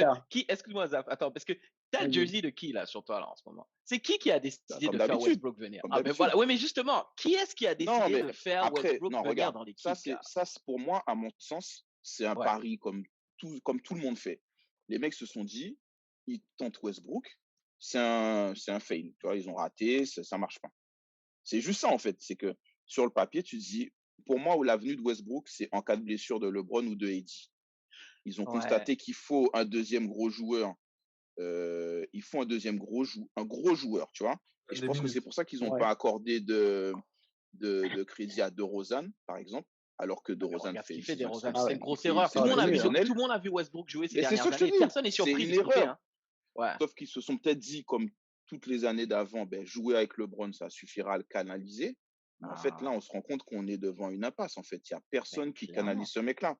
excuse-moi Zaf, attends, parce que t'as le jersey de qui là sur toi là en ce moment? C'est qui a décidé de faire Westbrook venir? Mais voilà. Oui, mais justement, qui est-ce qui a décidé de faire Westbrook venir dans l'équipe? Ça, pour moi, à mon sens, c'est un pari comme tout le monde fait. Les mecs se sont dit, ils tentent Westbrook, c'est un fail. Tu vois, ils ont raté, ça marche pas. C'est juste ça en fait, c'est que sur le papier, tu te dis, pour moi, l'avenue de Westbrook, c'est en cas de blessure de LeBron ou de AD. Ils ont constaté qu'il faut un deuxième gros joueur. Il faut un deuxième gros joueur, tu vois. Et je pense que c'est pour ça qu'ils n'ont pas accordé de crédit à DeRozan, par exemple, alors que DeRozan fait. C'est une grosse erreur. Tout le monde a vu Westbrook jouer ces dernières années. Personne n'est surpris. C'est une erreur. Sauf qu'ils se sont peut-être dit, comme toutes les années d'avant, jouer avec LeBron, ça suffira à le canaliser. En fait, là, on se rend compte qu'on est devant une impasse. En fait, il n'y a personne qui canalise ce mec-là.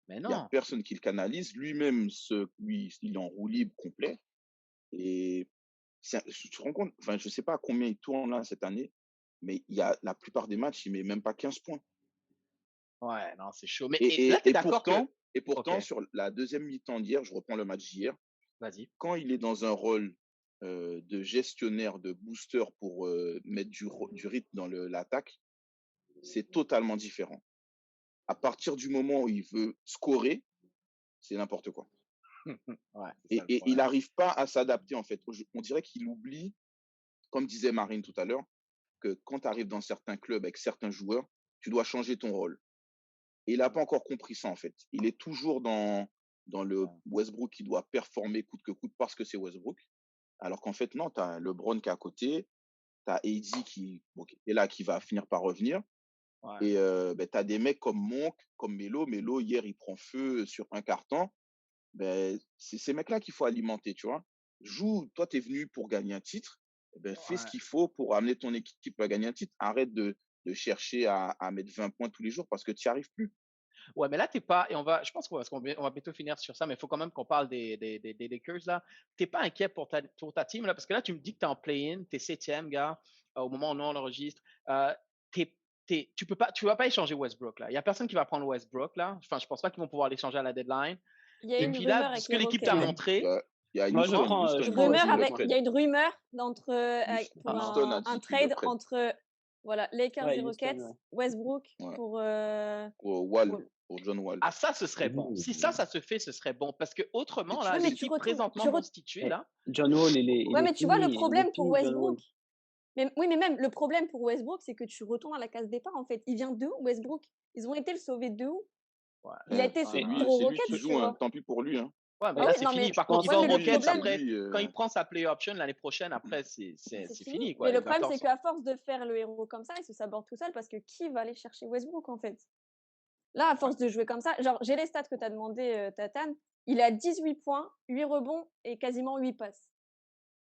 Mais non. Il n'y a personne qui le canalise. Lui-même, lui, il est en roue libre complet. Et tu te rends compte, enfin, je ne sais pas à combien il tourne là cette année, mais la plupart des matchs, il ne met même pas 15 points. Ouais, non, c'est chaud. Mais et pourtant, sur la deuxième mi-temps d'hier, je reprends le match d'hier. Vas-y. Quand il est dans un rôle de gestionnaire, de booster pour mettre du rythme dans l'attaque, c'est totalement différent. À partir du moment où il veut scorer, c'est n'importe quoi. Et il n'arrive pas à s'adapter, en fait. On dirait qu'il oublie, comme disait Marine tout à l'heure, que quand tu arrives dans certains clubs avec certains joueurs, tu dois changer ton rôle. Et il n'a pas encore compris ça, en fait. Il est toujours dans le Westbrook qui doit performer coûte que coûte parce que c'est Westbrook. Alors qu'en fait, non, tu as LeBron qui est à côté, tu as AD qui est là, qui va finir par revenir. Et tu as des mecs comme Monk, comme Melo. Melo, hier, il prend feu sur un carton. C'est ces mecs-là qu'il faut alimenter, tu vois. Joue, toi, tu es venu pour gagner un titre. Fais ce qu'il faut pour amener ton équipe à gagner un titre. Arrête de chercher à mettre 20 points tous les jours parce que tu n'y arrives plus. Ouais, mais là, t'es pas, et je pense qu'on va bientôt finir sur ça, mais il faut quand même qu'on parle des Lakers, là. T'es pas inquiet pour ta team, là, parce que là, tu me dis que t'es en play-in, t'es 7e, gars, au moment où on enregistre. Tu vas pas échanger Westbrook, là. Il y a personne qui va prendre Westbrook, là. Enfin, je pense pas qu'ils vont pouvoir l'échanger à la deadline. Il y a une rumeur avec ce que l'équipe t'a montré. Il y a une rumeur pour un trade entre Lakers et Rockets, Westbrook pour John Wall. Ah, ça, ce serait bon. Si ça se fait, ce serait bon. Parce que autrement, là, l'équipe présentement constituée, là. John Wall, mais tu vois, le problème pour Westbrook. Mais même le problème pour Westbrook, c'est que tu retournes à la case départ, en fait. Il vient d'où, Westbrook? Ils ont été le sauver de où? Ouais. Il a été C'est sur lui, gros c'est lui roquette, qui tu joue, hein. vois. Tant pis pour lui. Hein. Ouais, mais Ah là, oui, c'est non, fini. mais Par je contre, pense il que va au le Rockets problème, après. Lui, Quand il prend sa play option l'année prochaine, après, c'est fini. Quoi. Mais le Il va problème, c'est faire qu'à force de faire le héros comme ça, il se saborde tout seul parce que qui va aller chercher Westbrook en fait? Là, à force de jouer comme ça, genre, j'ai les stats que tu as demandé, Tatane. Il a 18 points, 8 rebonds et quasiment 8 passes.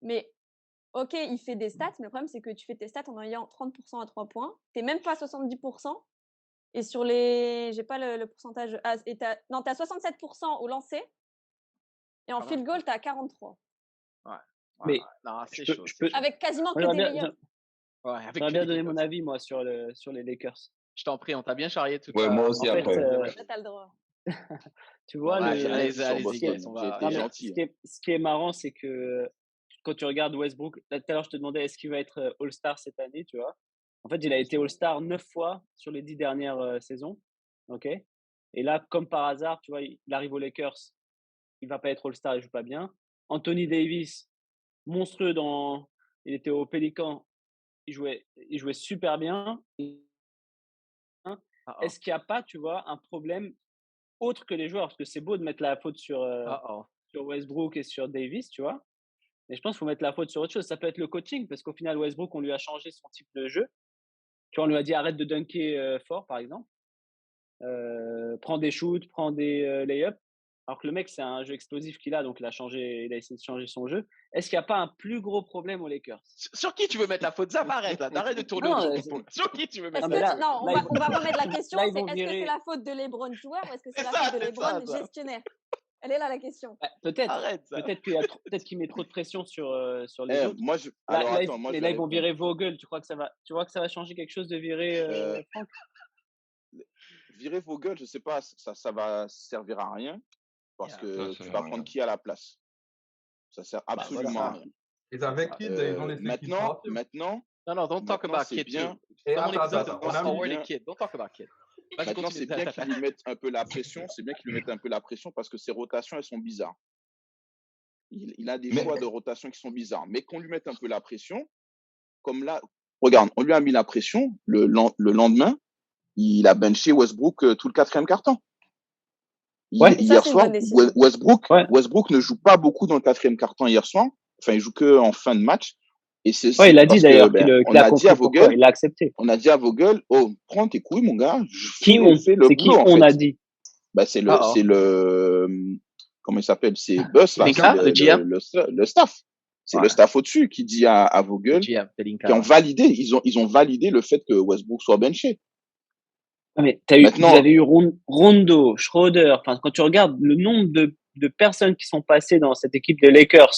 Mais ok, il fait des stats, mais le problème, c'est que tu fais tes stats en ayant 30% à 3 points. Tu n'es même pas à 70%. Et sur les. J'ai pas le pourcentage. Ah, et non, tu as 67% au lancer. Et en field goal, tu as 43. Ouais. Mais non, c'est chaud. Avec quasiment que j'aimerais des bien, layups. Ouais, avec j'aimerais que bien des donner Lakers. mon avis, moi, sur les Lakers. Je t'en prie, on t'a bien charrié tout Ouais, moi aussi En fait, après. Là, t'as le droit. tu vois, Ouais, allez-y, guys, on j'ai va. été Non, mais gentil. ce qui est marrant, c'est que quand tu regardes Westbrook, tout à l'heure, je te demandais est-ce qu'il va être All-Star cette année, tu vois. En fait, il a été All-Star 9 fois sur les 10 dernières saisons. OK. Et là, comme par hasard, tu vois, il arrive aux Lakers, il va pas être All-Star, il joue pas bien. Anthony Davis, monstrueux il était au Pélican, il jouait super bien. Est-ce qu'il n'y a pas, tu vois, un problème autre que les joueurs? Parce que c'est beau de mettre la faute sur Westbrook et sur Davis, tu vois. Mais je pense qu'il faut mettre la faute sur autre chose. Ça peut être le coaching, parce qu'au final, Westbrook, on lui a changé son type de jeu. Tu vois, on lui a dit arrête de dunker fort, par exemple. Prends des shoots, prends des lay-ups. Alors que le mec, c'est un jeu explosif qu'il a, donc il a essayé de changer son jeu. Est-ce qu'il n'y a pas un plus gros problème aux Lakers? Sur qui tu veux mettre la faute? Zap, arrête là, t'arrête de tourner autour du pot. Sur qui tu veux mettre la faute? Non, on va remettre la question. Là, C'est est-ce que c'est la faute de LeBron joueur ou est-ce que c'est la faute de LeBron gestionnaire? Elle est là la question. Peut-être qu'il met trop de pression sur les autres. Moi, là, ils vont virer Vogel. Tu crois que ça va changer quelque chose de virer Franck? Virer Vogel, je sais pas, ça va servir à rien parce que tu vas prendre qui à la place? Ça sert absolument à rien. Et avec qui ils vont laisser maintenant, non, don't talk about Kid. Bien. C'est mon épisode, on a forward Kid. Don't talk about Kid. Maintenant, c'est bien qu'ils lui mettent un peu la pression. C'est bien qu'ils lui mettent un peu la pression parce que ses rotations, elles sont bizarres. Il a des choix de rotation qui sont bizarres. Mais qu'on lui mette un peu la pression, comme là, regarde, on lui a mis la pression. Le lendemain, il a benché Westbrook tout le 4e quart-temps. Hier soir, Westbrook ne joue pas beaucoup dans le 4e quart-temps hier soir. Enfin, il joue que en fin de match. Et il a dit d'ailleurs qu'il a compris pourquoi, il l'a accepté. On a dit à Vogel, oh, prends tes couilles, mon gars. C'est qui on a dit? Bah, c'est le, comment il s'appelle? C'est Buss, là. Le staff. C'est le staff au-dessus qui dit à Vogel, qui ont validé, ils ont validé le fait que Westbrook soit benché. Mais vous avez eu Rondo, Schroeder. Enfin, quand tu regardes le nombre de personnes qui sont passées dans cette équipe des Lakers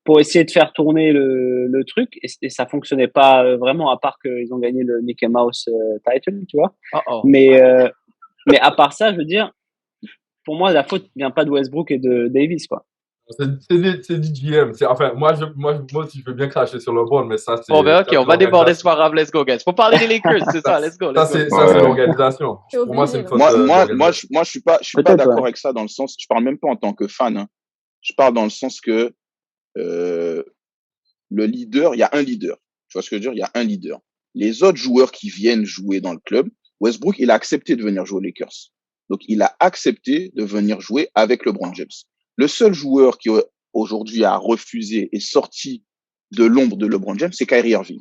pour essayer de faire tourner le truc, et ça fonctionnait pas vraiment, à part qu'ils ont gagné le Mickey Mouse title, tu vois. Mais à part ça, je veux dire, pour moi, la faute vient pas de Westbrook et de Davis, quoi. C'est du GM. Enfin, moi aussi, je veux bien cracher sur LeBron, mais ça, c'est. Bon, ben, ok, on va déborder ce grave. Let's go, guys. Faut parler des Lakers, c'est ça, let's go. Ça, c'est l'organisation. Pour moi, c'est une faute. Moi, je suis pas d'accord avec ça dans le sens, je parle même pas en tant que fan, hein. Je parle dans le sens que, le leader, il y a un leader. Tu vois ce que je veux dire? Il y a un leader. Les autres joueurs qui viennent jouer dans le club, Westbrook, il a accepté de venir jouer aux Lakers. Donc, il a accepté de venir jouer avec LeBron James. Le seul joueur qui aujourd'hui a refusé et sorti de l'ombre de LeBron James, c'est Kyrie Irving.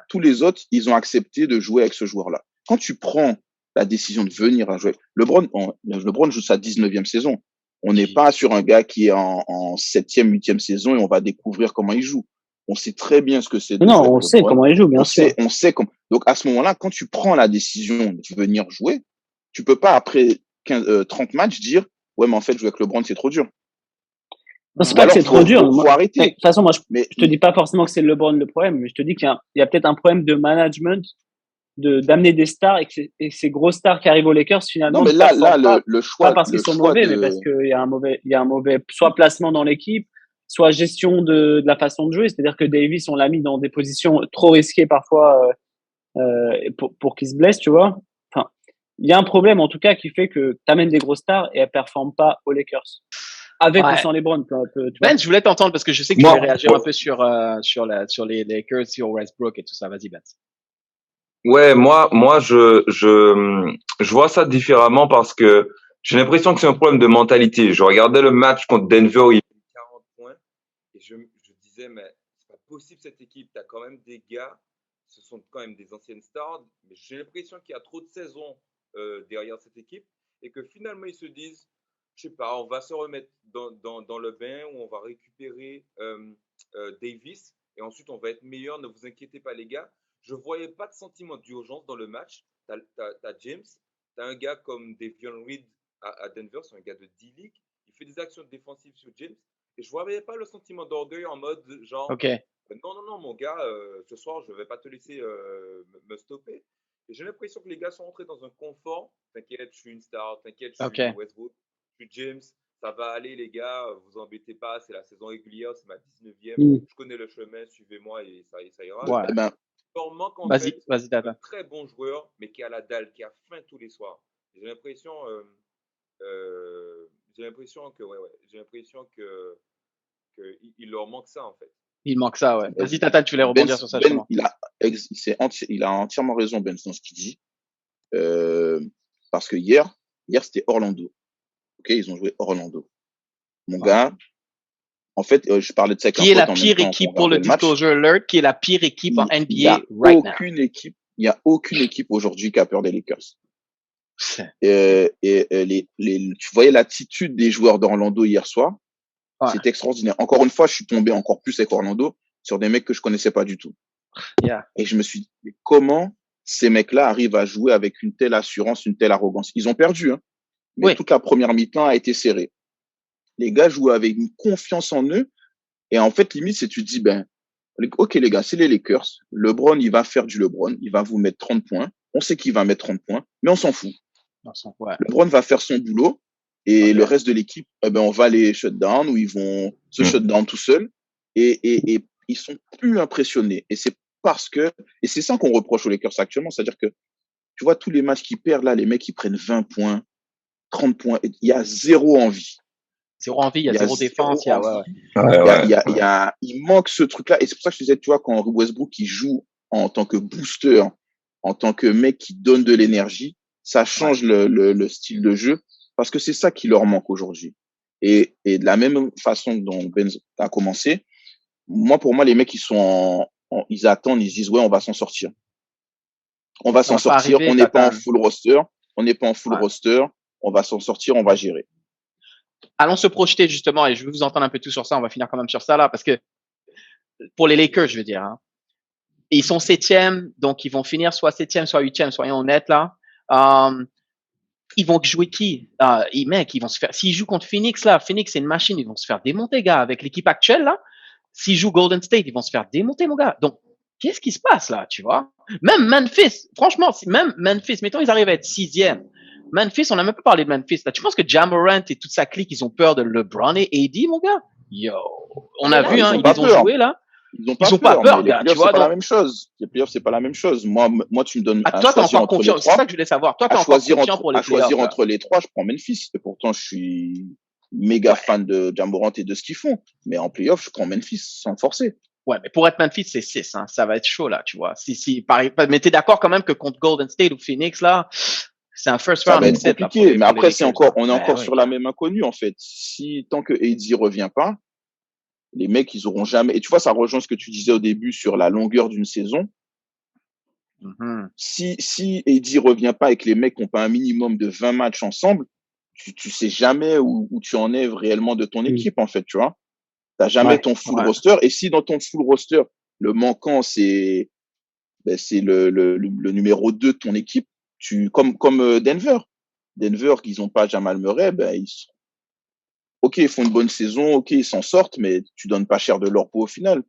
Tous les autres, ils ont accepté de jouer avec ce joueur-là. Quand tu prends la décision de venir à jouer, LeBron joue sa 19e saison. On n'est pas sur un gars qui est en 7e, 8e saison et on va découvrir comment il joue. On sait très bien ce que c'est. Non, on sait comment il joue, bien sûr. On sait comment. Donc, à ce moment-là, quand tu prends la décision de venir jouer, tu peux pas, après 30 matchs, dire, ouais, mais en fait, jouer avec LeBron, c'est trop dur. Non, c'est pas que c'est trop dur. Faut arrêter. De toute façon, moi, je te dis pas forcément que c'est LeBron le problème, mais je te dis qu'il y a peut-être un problème de management, d'amener des stars et ces grosses stars qui arrivent aux Lakers, finalement. Non, mais là, le choix. Pas parce qu'ils sont mauvais, mais parce qu'il y a un mauvais, soit placement dans l'équipe, soit gestion de la façon de jouer. C'est-à-dire que Davis, on l'a mis dans des positions trop risquées parfois, pour qu'il se blesse, tu vois. Enfin, il y a un problème, en tout cas, qui fait que t'amènes des grosses stars et elles performent pas aux Lakers. Avec ou sans LeBron, Ben, je voulais t'entendre parce que je sais que tu veux réagir un peu sur les Lakers, sur Westbrook et tout ça. Vas-y, Ben. Ouais, moi, je vois ça différemment parce que j'ai l'impression que c'est un problème de mentalité. Je regardais le match contre Denver, il y avait 40 points, et je disais, mais c'est pas possible cette équipe. T'as quand même des gars, ce sont quand même des anciennes stars, mais j'ai l'impression qu'il y a trop de saisons derrière cette équipe et que finalement ils se disent, je sais pas, on va se remettre dans le bain ou on va récupérer Davis et ensuite on va être meilleur. Ne vous inquiétez pas les gars. Je voyais pas de sentiment d'urgence dans le match. T'as James, t'as un gars comme Devion Reed à Denver, c'est un gars de D-League. Il fait des actions défensives sur James. Et je voyais pas le sentiment d'orgueil en mode genre, OK. non, mon gars, ce soir, je vais pas te laisser me stopper. Et j'ai l'impression que les gars sont rentrés dans un confort. T'inquiète, je suis une star. T'inquiète, je suis Westbrook. Je suis James. Ça va aller, les gars. Vous embêtez pas. C'est la saison régulière. C'est ma 19e. Je connais le chemin. Suivez-moi et ça ira. Ouais. Eh ben, Il leur manque en Vas-y, fait Tata. un très bon joueur, mais qui a la dalle, qui a faim tous les soirs. J'ai l'impression j'ai l'impression que il leur manque ça en fait. Il manque ça, ouais. Vas-y, Tata, tu voulais rebondir sur ça, justement. Il a entièrement raison, Ben, dans ce qu'il dit. Parce que hier, c'était Orlando. OK, ils ont joué Orlando. Mon gars, en fait, je parlais de ça avec Qui est la pire équipe pour le disclosure alert, qui est la pire équipe en NBA right now. Il n'y a aucune équipe aujourd'hui qui a peur des Lakers. Tu voyais l'attitude des joueurs d'Orlando hier soir. Ouais. C'est extraordinaire. Encore une fois, je suis tombé encore plus avec Orlando sur des mecs que je connaissais pas du tout. Yeah. Et je me suis dit, mais comment ces mecs-là arrivent à jouer avec une telle assurance, une telle arrogance? Ils ont perdu, hein. Mais toute la première mi-temps a été serrée. Les gars jouaient avec une confiance en eux. Et en fait, limite, c'est tu te dis, ben, OK, les gars, c'est les Lakers. LeBron, il va faire du LeBron. Il va vous mettre 30 points. On sait qu'il va mettre 30 points, mais on s'en fout. Ouais. LeBron va faire son boulot. Et le reste de l'équipe, on va les shut down ou ils vont se shut down tout seuls. Et ils sont plus impressionnés. Et c'est parce que, et c'est ça qu'on reproche aux Lakers actuellement. C'est-à-dire que, tu vois, tous les matchs qu'ils perdent là, les mecs, ils prennent 20 points, 30 points. Il y a zéro envie. Zéro envie, il y a zéro défense. Il manque ce truc-là. Et c'est pour ça que je disais, tu vois, quand Westbrook, il joue en tant que booster, en tant que mec qui donne de l'énergie, ça change le style de jeu. Parce que c'est ça qui leur manque aujourd'hui. Et de la même façon dont Ben a commencé, pour moi, les mecs, ils attendent, ils se disent, ouais, on va s'en sortir. On va s'en sortir, on n'est pas en full roster, on va s'en sortir, on va gérer. Allons se projeter justement, et je veux vous entendre un peu tout sur ça, on va finir quand même sur ça là, parce que pour les Lakers, je veux dire, hein, ils sont 7e, donc ils vont finir soit 7e, soit 8e, soyons honnêtes là. Ils vont jouer qui? Ils vont se faire. S'ils jouent contre Phoenix là, Phoenix c'est une machine, ils vont se faire démonter, gars. Avec l'équipe actuelle là, s'ils jouent Golden State, ils vont se faire démonter, mon gars. Donc, qu'est-ce qui se passe là, tu vois? Même Memphis, franchement, mettons ils arrivent à être 6e. Memphis, on n'a même pas parlé de Memphis là. Tu penses que Ja Morant et toute sa clique, ils ont peur de LeBron et AD, mon gars? Yo, on a vu, hein, ils les ont joués là. Ils ont pas peur, gars. Tu vois, c'est pas la même chose. Les playoffs, c'est pas la même chose. Moi, tu me donnes toi, t'es encore confiant. C'est ça que je voulais savoir. Toi, t'es encore confiant pour les playoffs. À choisir entre les trois, je prends Memphis. Et pourtant, je suis méga fan de Ja Morant et de ce qu'ils font. Mais en playoff, je prends Memphis sans forcer. Ouais, mais pour être Memphis, c'est 6, hein. Ça va être chaud, là, tu vois. Mais t'es d'accord quand même que contre Golden State ou Phoenix, là, c'est un first round. Ça va être compliqué. Mais après, on est encore sur la même inconnue, en fait. Tant que AD revient pas, les mecs, ils auront jamais. Et tu vois, ça rejoint ce que tu disais au début sur la longueur d'une saison. Si AD revient pas et que les mecs n'ont pas un minimum de 20 matchs ensemble, tu sais jamais où tu en es réellement de ton équipe, en fait, tu vois. T'as jamais ton full roster. Et si dans ton full roster, le manquant, c'est le numéro 2 de ton équipe, comme Denver. Denver, qu'ils n'ont pas Jamal Murray, OK, ils font une bonne saison, OK, ils s'en sortent, mais tu donnes pas cher de leur peau au final.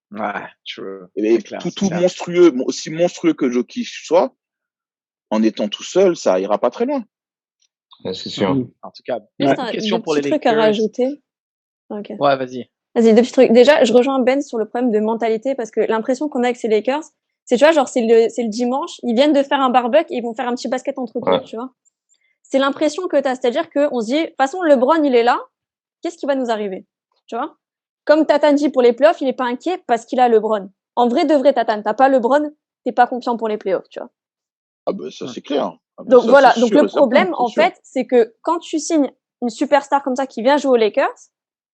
Ouais, true. Et tout monstrueux, aussi monstrueux que Jokic soit, en étant tout seul, ça ira pas très loin. Ouais, c'est sûr. En tout cas, une question pour les Lakers. Trucs à rajouter. Okay. Ouais, vas-y. Vas-y, deux petits trucs. Déjà, je rejoins Ben sur le problème de mentalité parce que l'impression qu'on a avec ces Lakers, c'est, tu vois, genre, c'est le dimanche, ils viennent de faire un barbecue et ils vont faire un petit basket entre eux, tu vois. C'est l'impression que t'as, c'est-à-dire qu'on se dit, de toute façon, LeBron, il est là, qu'est-ce qui va nous arriver? Tu vois? Comme Tatane dit pour les playoffs, il est pas inquiet parce qu'il a LeBron. En vrai de vrai, Tatane, t'as pas LeBron, t'es pas confiant pour les playoffs, tu vois. Ah ben ça c'est clair. Donc ça, voilà, c'est donc sûr le et certain, problème c'est en sûr. fait, c'est que quand tu signes une superstar comme ça qui vient jouer aux Lakers,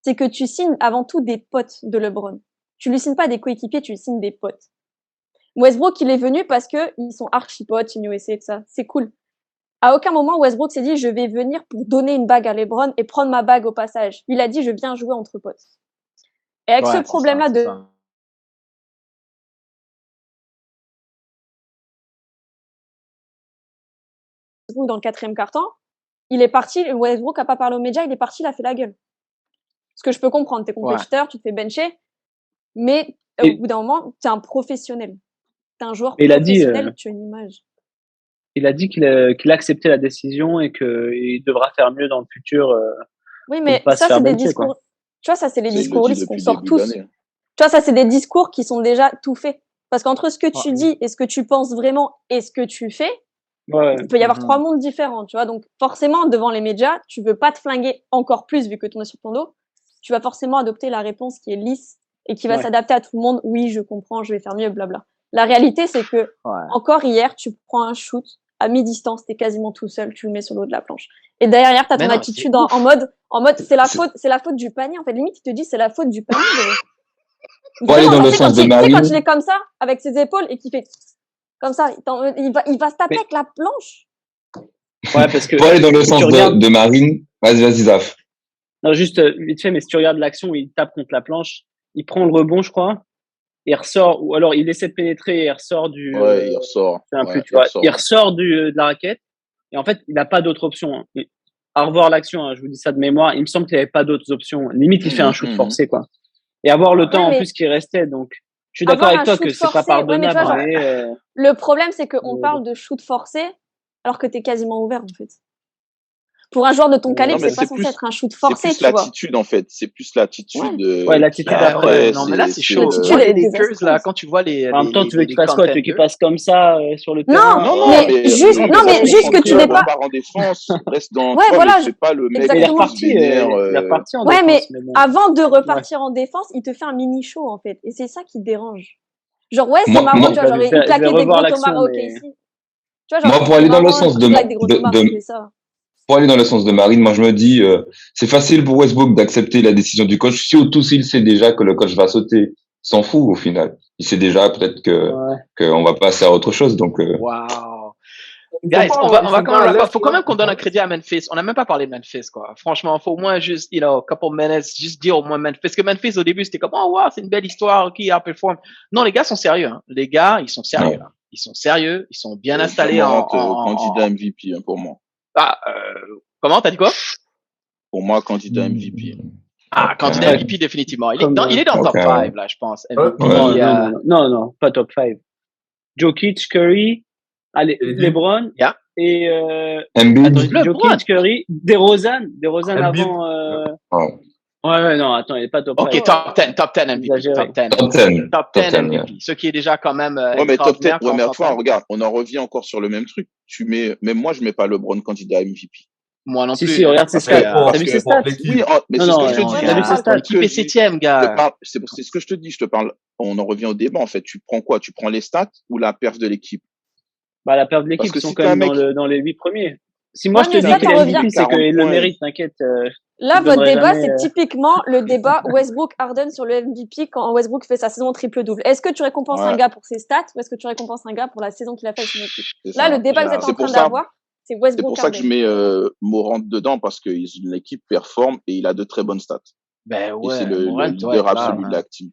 c'est que tu signes avant tout des potes de LeBron. Tu lui signes pas des coéquipiers, tu lui signes des potes. Westbrook, il est venu parce que ils sont archi potes, Team USA, tout ça. C'est cool. À aucun moment, Westbrook s'est dit, je vais venir pour donner une bague à LeBron et prendre ma bague au passage. Il a dit, je viens jouer entre potes. Et avec ce problème-là dans le 4e quart-temps, il est parti, Westbrook a pas parlé aux médias, il est parti, il a fait la gueule. Ce que je peux comprendre, t'es compétiteur, tu te fais bencher, mais au bout d'un moment, t'es un professionnel. T'es un joueur professionnel, tu as une image. Il a dit qu'il a accepté la décision et qu'il devra faire mieux dans le futur. Oui, mais ça, c'est des discours. Quoi. Tu vois, ça, c'est les discours qu'on sort tous. Tu vois, ça, c'est des discours qui sont déjà tout faits. Parce qu'entre ce que tu dis et ce que tu penses vraiment et ce que tu fais, il peut y avoir 3 mondes différents, tu vois. Donc, forcément, devant les médias, tu veux pas te flinguer encore plus vu que tu es sur ton dos. Tu vas forcément adopter la réponse qui est lisse et qui va s'adapter à tout le monde. Oui, je comprends, je vais faire mieux, blabla. La réalité, c'est que encore hier, tu prends un shoot à mi-distance, t'es quasiment tout seul, tu le mets sur le haut de la planche. Et derrière, t'as ton attitude en mode, c'est la faute du panier. En fait, limite, il te dit, c'est la faute du panier. Vraiment, dans le sens de Marine. Quand il est comme ça, avec ses épaules, et qu'il fait comme ça, il va se taper avec la planche. Ouais, parce que. Pour aller dans le sens de Marine, vas-y, Zaf. Non, juste, vite fait, mais si tu regardes l'action où il tape contre la planche, il prend le rebond, je crois. Il ressort, ou alors il essaie de pénétrer et il ressort du. Ouais, il ressort. Il ressort de la raquette. Et en fait, il n'a pas d'autre option. Hein. À revoir l'action, hein, je vous dis ça de mémoire, il me semble qu'il n'y avait pas d'autres options. Limite, il fait un shoot forcé, quoi. Et avoir le temps en plus qui restait, donc. Je suis d'accord avec toi que c'est pas pardonnable. Le problème, c'est qu'on parle de shoot forcé alors que t'es quasiment ouvert, en fait. Pour un joueur de ton calibre, c'est pas censé être un shoot forcé, tu vois. C'est plus l'attitude, en fait. C'est plus l'attitude. Ouais, l'attitude après. Non, mais là, c'est chaud. Les Lakers, là, quand tu vois les. En même temps, tu veux qu'il fasse quoi? Tu veux qu'il passe comme ça sur le terrain? Non, mais juste que tu n'es pas. En défense, reste dans. Ouais, voilà. C'est pas le mec qui est reparti en défense. Ouais, mais avant de repartir en défense, il te fait un mini show, en fait. Et c'est ça qui te dérange. Genre, ouais, c'est marrant, tu vois, genre, il claquait des gros tomates ici. Moi, pour aller dans le sens Pour aller dans le sens de Marine, moi je me dis, c'est facile pour Westbrook d'accepter la décision du coach, surtout s'il sait déjà que le coach va sauter. Il s'en fout au final. Il sait déjà peut-être qu'on va passer à autre chose. Donc. Wow. Guys, faut quand même qu'on donne un crédit à Memphis. On n'a même pas parlé de Memphis, quoi. Franchement, faut au moins juste, couple minutes, juste dire au moins Memphis. Parce que Memphis, au début, c'était comme, oh, wow, c'est une belle histoire, qui a performé. Non, les gars sont sérieux, hein. Les gars, ils sont sérieux, là. Ils sont sérieux, ils sont bien installés candidat MVP, hein, pour moi. Comment, t'as dit quoi? Pour moi, candidat MVP. Candidat MVP, définitivement. Il est dans le top 5, là, je pense. Non, pas top 5. Jokic, Curry, LeBron et Jokic, Curry, DeRozan avant. Ouais, non, attends, il est pas top 5. Ok, top 10 MVP. Top 10 MVP. Ce qui est déjà quand même. Ouais, mais top 10, mais regarde, on en revient encore sur le même truc. Même moi, je mets pas LeBron candidat MVP. Moi non plus. Si, regarde ses stats. T'as vu ses stats? Oui, mais c'est ce que je te dis. T'as vu ses stats? L'équipe est 7e, gars. C'est ce que je te dis, je te parle. On en revient au débat, en fait. Tu prends quoi? Tu prends les stats ou la perf de l'équipe? Bah, la perf de l'équipe, ils sont quand même dans les 8 premiers. Si moi, je te dis qu'il est MVP, c'est qu'il le mérite, t'inquiète. Là, votre débat, c'est typiquement le débat Westbrook-Harden sur le MVP quand Westbrook fait sa saison triple-double. Est-ce que tu récompenses un gars pour ses stats ou est-ce que tu récompenses un gars pour la saison qu'il a fait avec son équipe? Là, le débat que vous êtes en train d'avoir, c'est Westbrook. C'est pour ça que je mets Morant dedans parce que l'équipe performe et il a de très bonnes stats. Ben ouais. Et c'est le leader absolu de la team.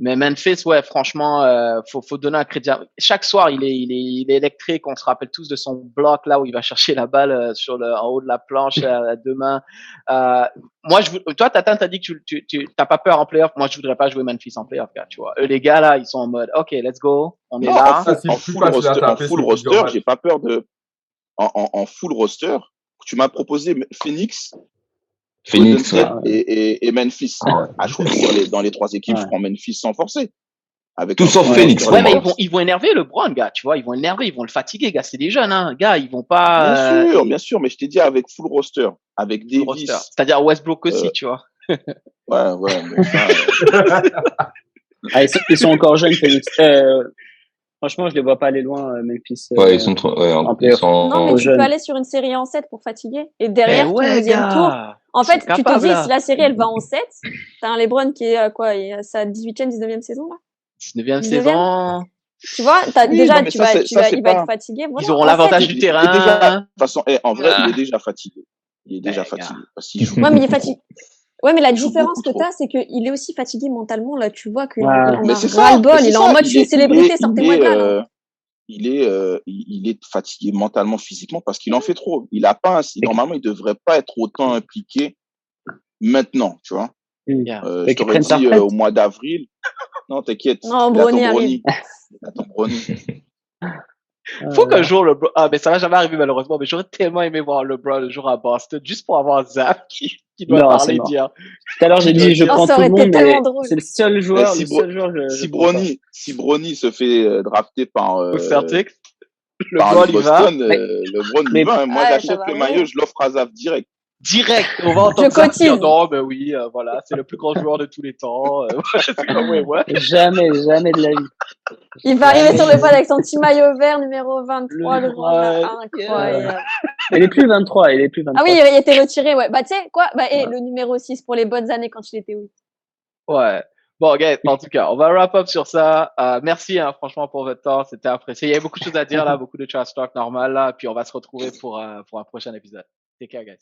Mais Memphis, ouais, franchement, faut donner un crédit. Chaque soir, il est électrique. On se rappelle tous de son bloc là où il va chercher la balle en haut de la planche à 2 mains. Moi, toi, Tatan, t'as dit que tu t'as pas peur en playoff. Moi, je voudrais pas jouer Memphis en playoff, gars. Tu vois, eux, les gars là, ils sont en mode, ok, let's go, on est là. En full roster, j'ai pas peur de. En full roster, tu m'as proposé Phoenix. Et Memphis. Je choisir dans les 3 équipes, je prends Memphis sans forcer. Tout sauf Phoenix. Ouais, mais ils vont énerver LeBron, gars, tu vois, ils vont l'énerver, ils vont le fatiguer, gars, c'est des jeunes, hein, gars, ils vont pas. Bien sûr, mais je t'ai dit avec full roster, avec Davis. C'est-à-dire Westbrook aussi, tu vois. Ouais, mais ça, ils sont encore jeunes, Phoenix. Franchement, je les vois pas aller loin, Memphis. Ouais, ils sont trop, ouais, en ils playoff. sont Non, mais tu jeunes. peux aller sur une série en 7 pour fatiguer. Et Mais derrière, ton ouais, deuxième tour, gars. en Ils sont fait, tu te capables, dis, là. si la série, elle va en 7, t'as un LeBron qui est à quoi? Il est à sa 18e, 19e saison, là? 19e 19e? saison. Tu vois, Oui, déjà, non, mais ça, c'est il va pas. être fatigué. Ils Voilà, auront en 7, l'avantage du Il est déjà, de terrain. toute façon, en vrai, il Ah. est déjà fatigué. Il est déjà Eh, gars. fatigué. Parce qu'il joue Ouais, mais il est beaucoup fatigué. trop. Ouais, mais la Il joue différence beaucoup que trop. t'as, c'est qu'il est aussi fatigué mentalement. Là, tu vois qu'il Ouais. en Mais a c'est ça, ras-le-bol. mais c'est Il est en ça. mode, je suis une célébrité, sortez-moi de là, là. Il est fatigué mentalement, physiquement parce qu'il en fait trop. Il a pas, normalement, il devrait pas être autant impliqué maintenant, tu vois. Yeah. Je t'aurais dit au mois d'avril. Non, t'inquiète. Non, Il attend Bronny arrive. Bronny. Il attend Bronny. Faut qu'un jour LeBron. Ah, mais ça va jamais arriver malheureusement. Mais j'aurais tellement aimé voir LeBron le jour à Boston, juste pour avoir Zap qui doit Non, parler c'est et mort. dire. Tout à l'heure, j'ai dit, je Oh, prends ça tout aurait le été monde, mais tellement drôle. c'est le seul Mais joueur, si, je prends pas. Si Bronny se fait drafter par, Aux Celtics, par LeBron les il va. Boston, Mais- LeBron y mais- va. Hein. Moi, Ah, ça j'achète va le mourir. maillot, je l'offre à Zaf direct. Direct, on va entendre Je Zach dire cotise. non, ben oui, voilà, c'est le plus grand joueur de tous les temps. Je suis comme, ouais. Jamais de la vie. Il va arriver sur le pod avec son petit maillot vert, numéro 23, le grand là. Yeah. Incroyable. Il est plus 23, Ah oui, il était retiré, ouais. Bah, tu sais, quoi? Bah, le numéro 6 pour les bonnes années quand il était où? Ouais. Bon, gars, en tout cas, on va wrap up sur ça. Merci, hein, franchement, pour votre temps. C'était apprécié. Il y a beaucoup de choses à dire là, beaucoup de trash talk normal là. Puis on va se retrouver pour un prochain épisode. Take care, guys.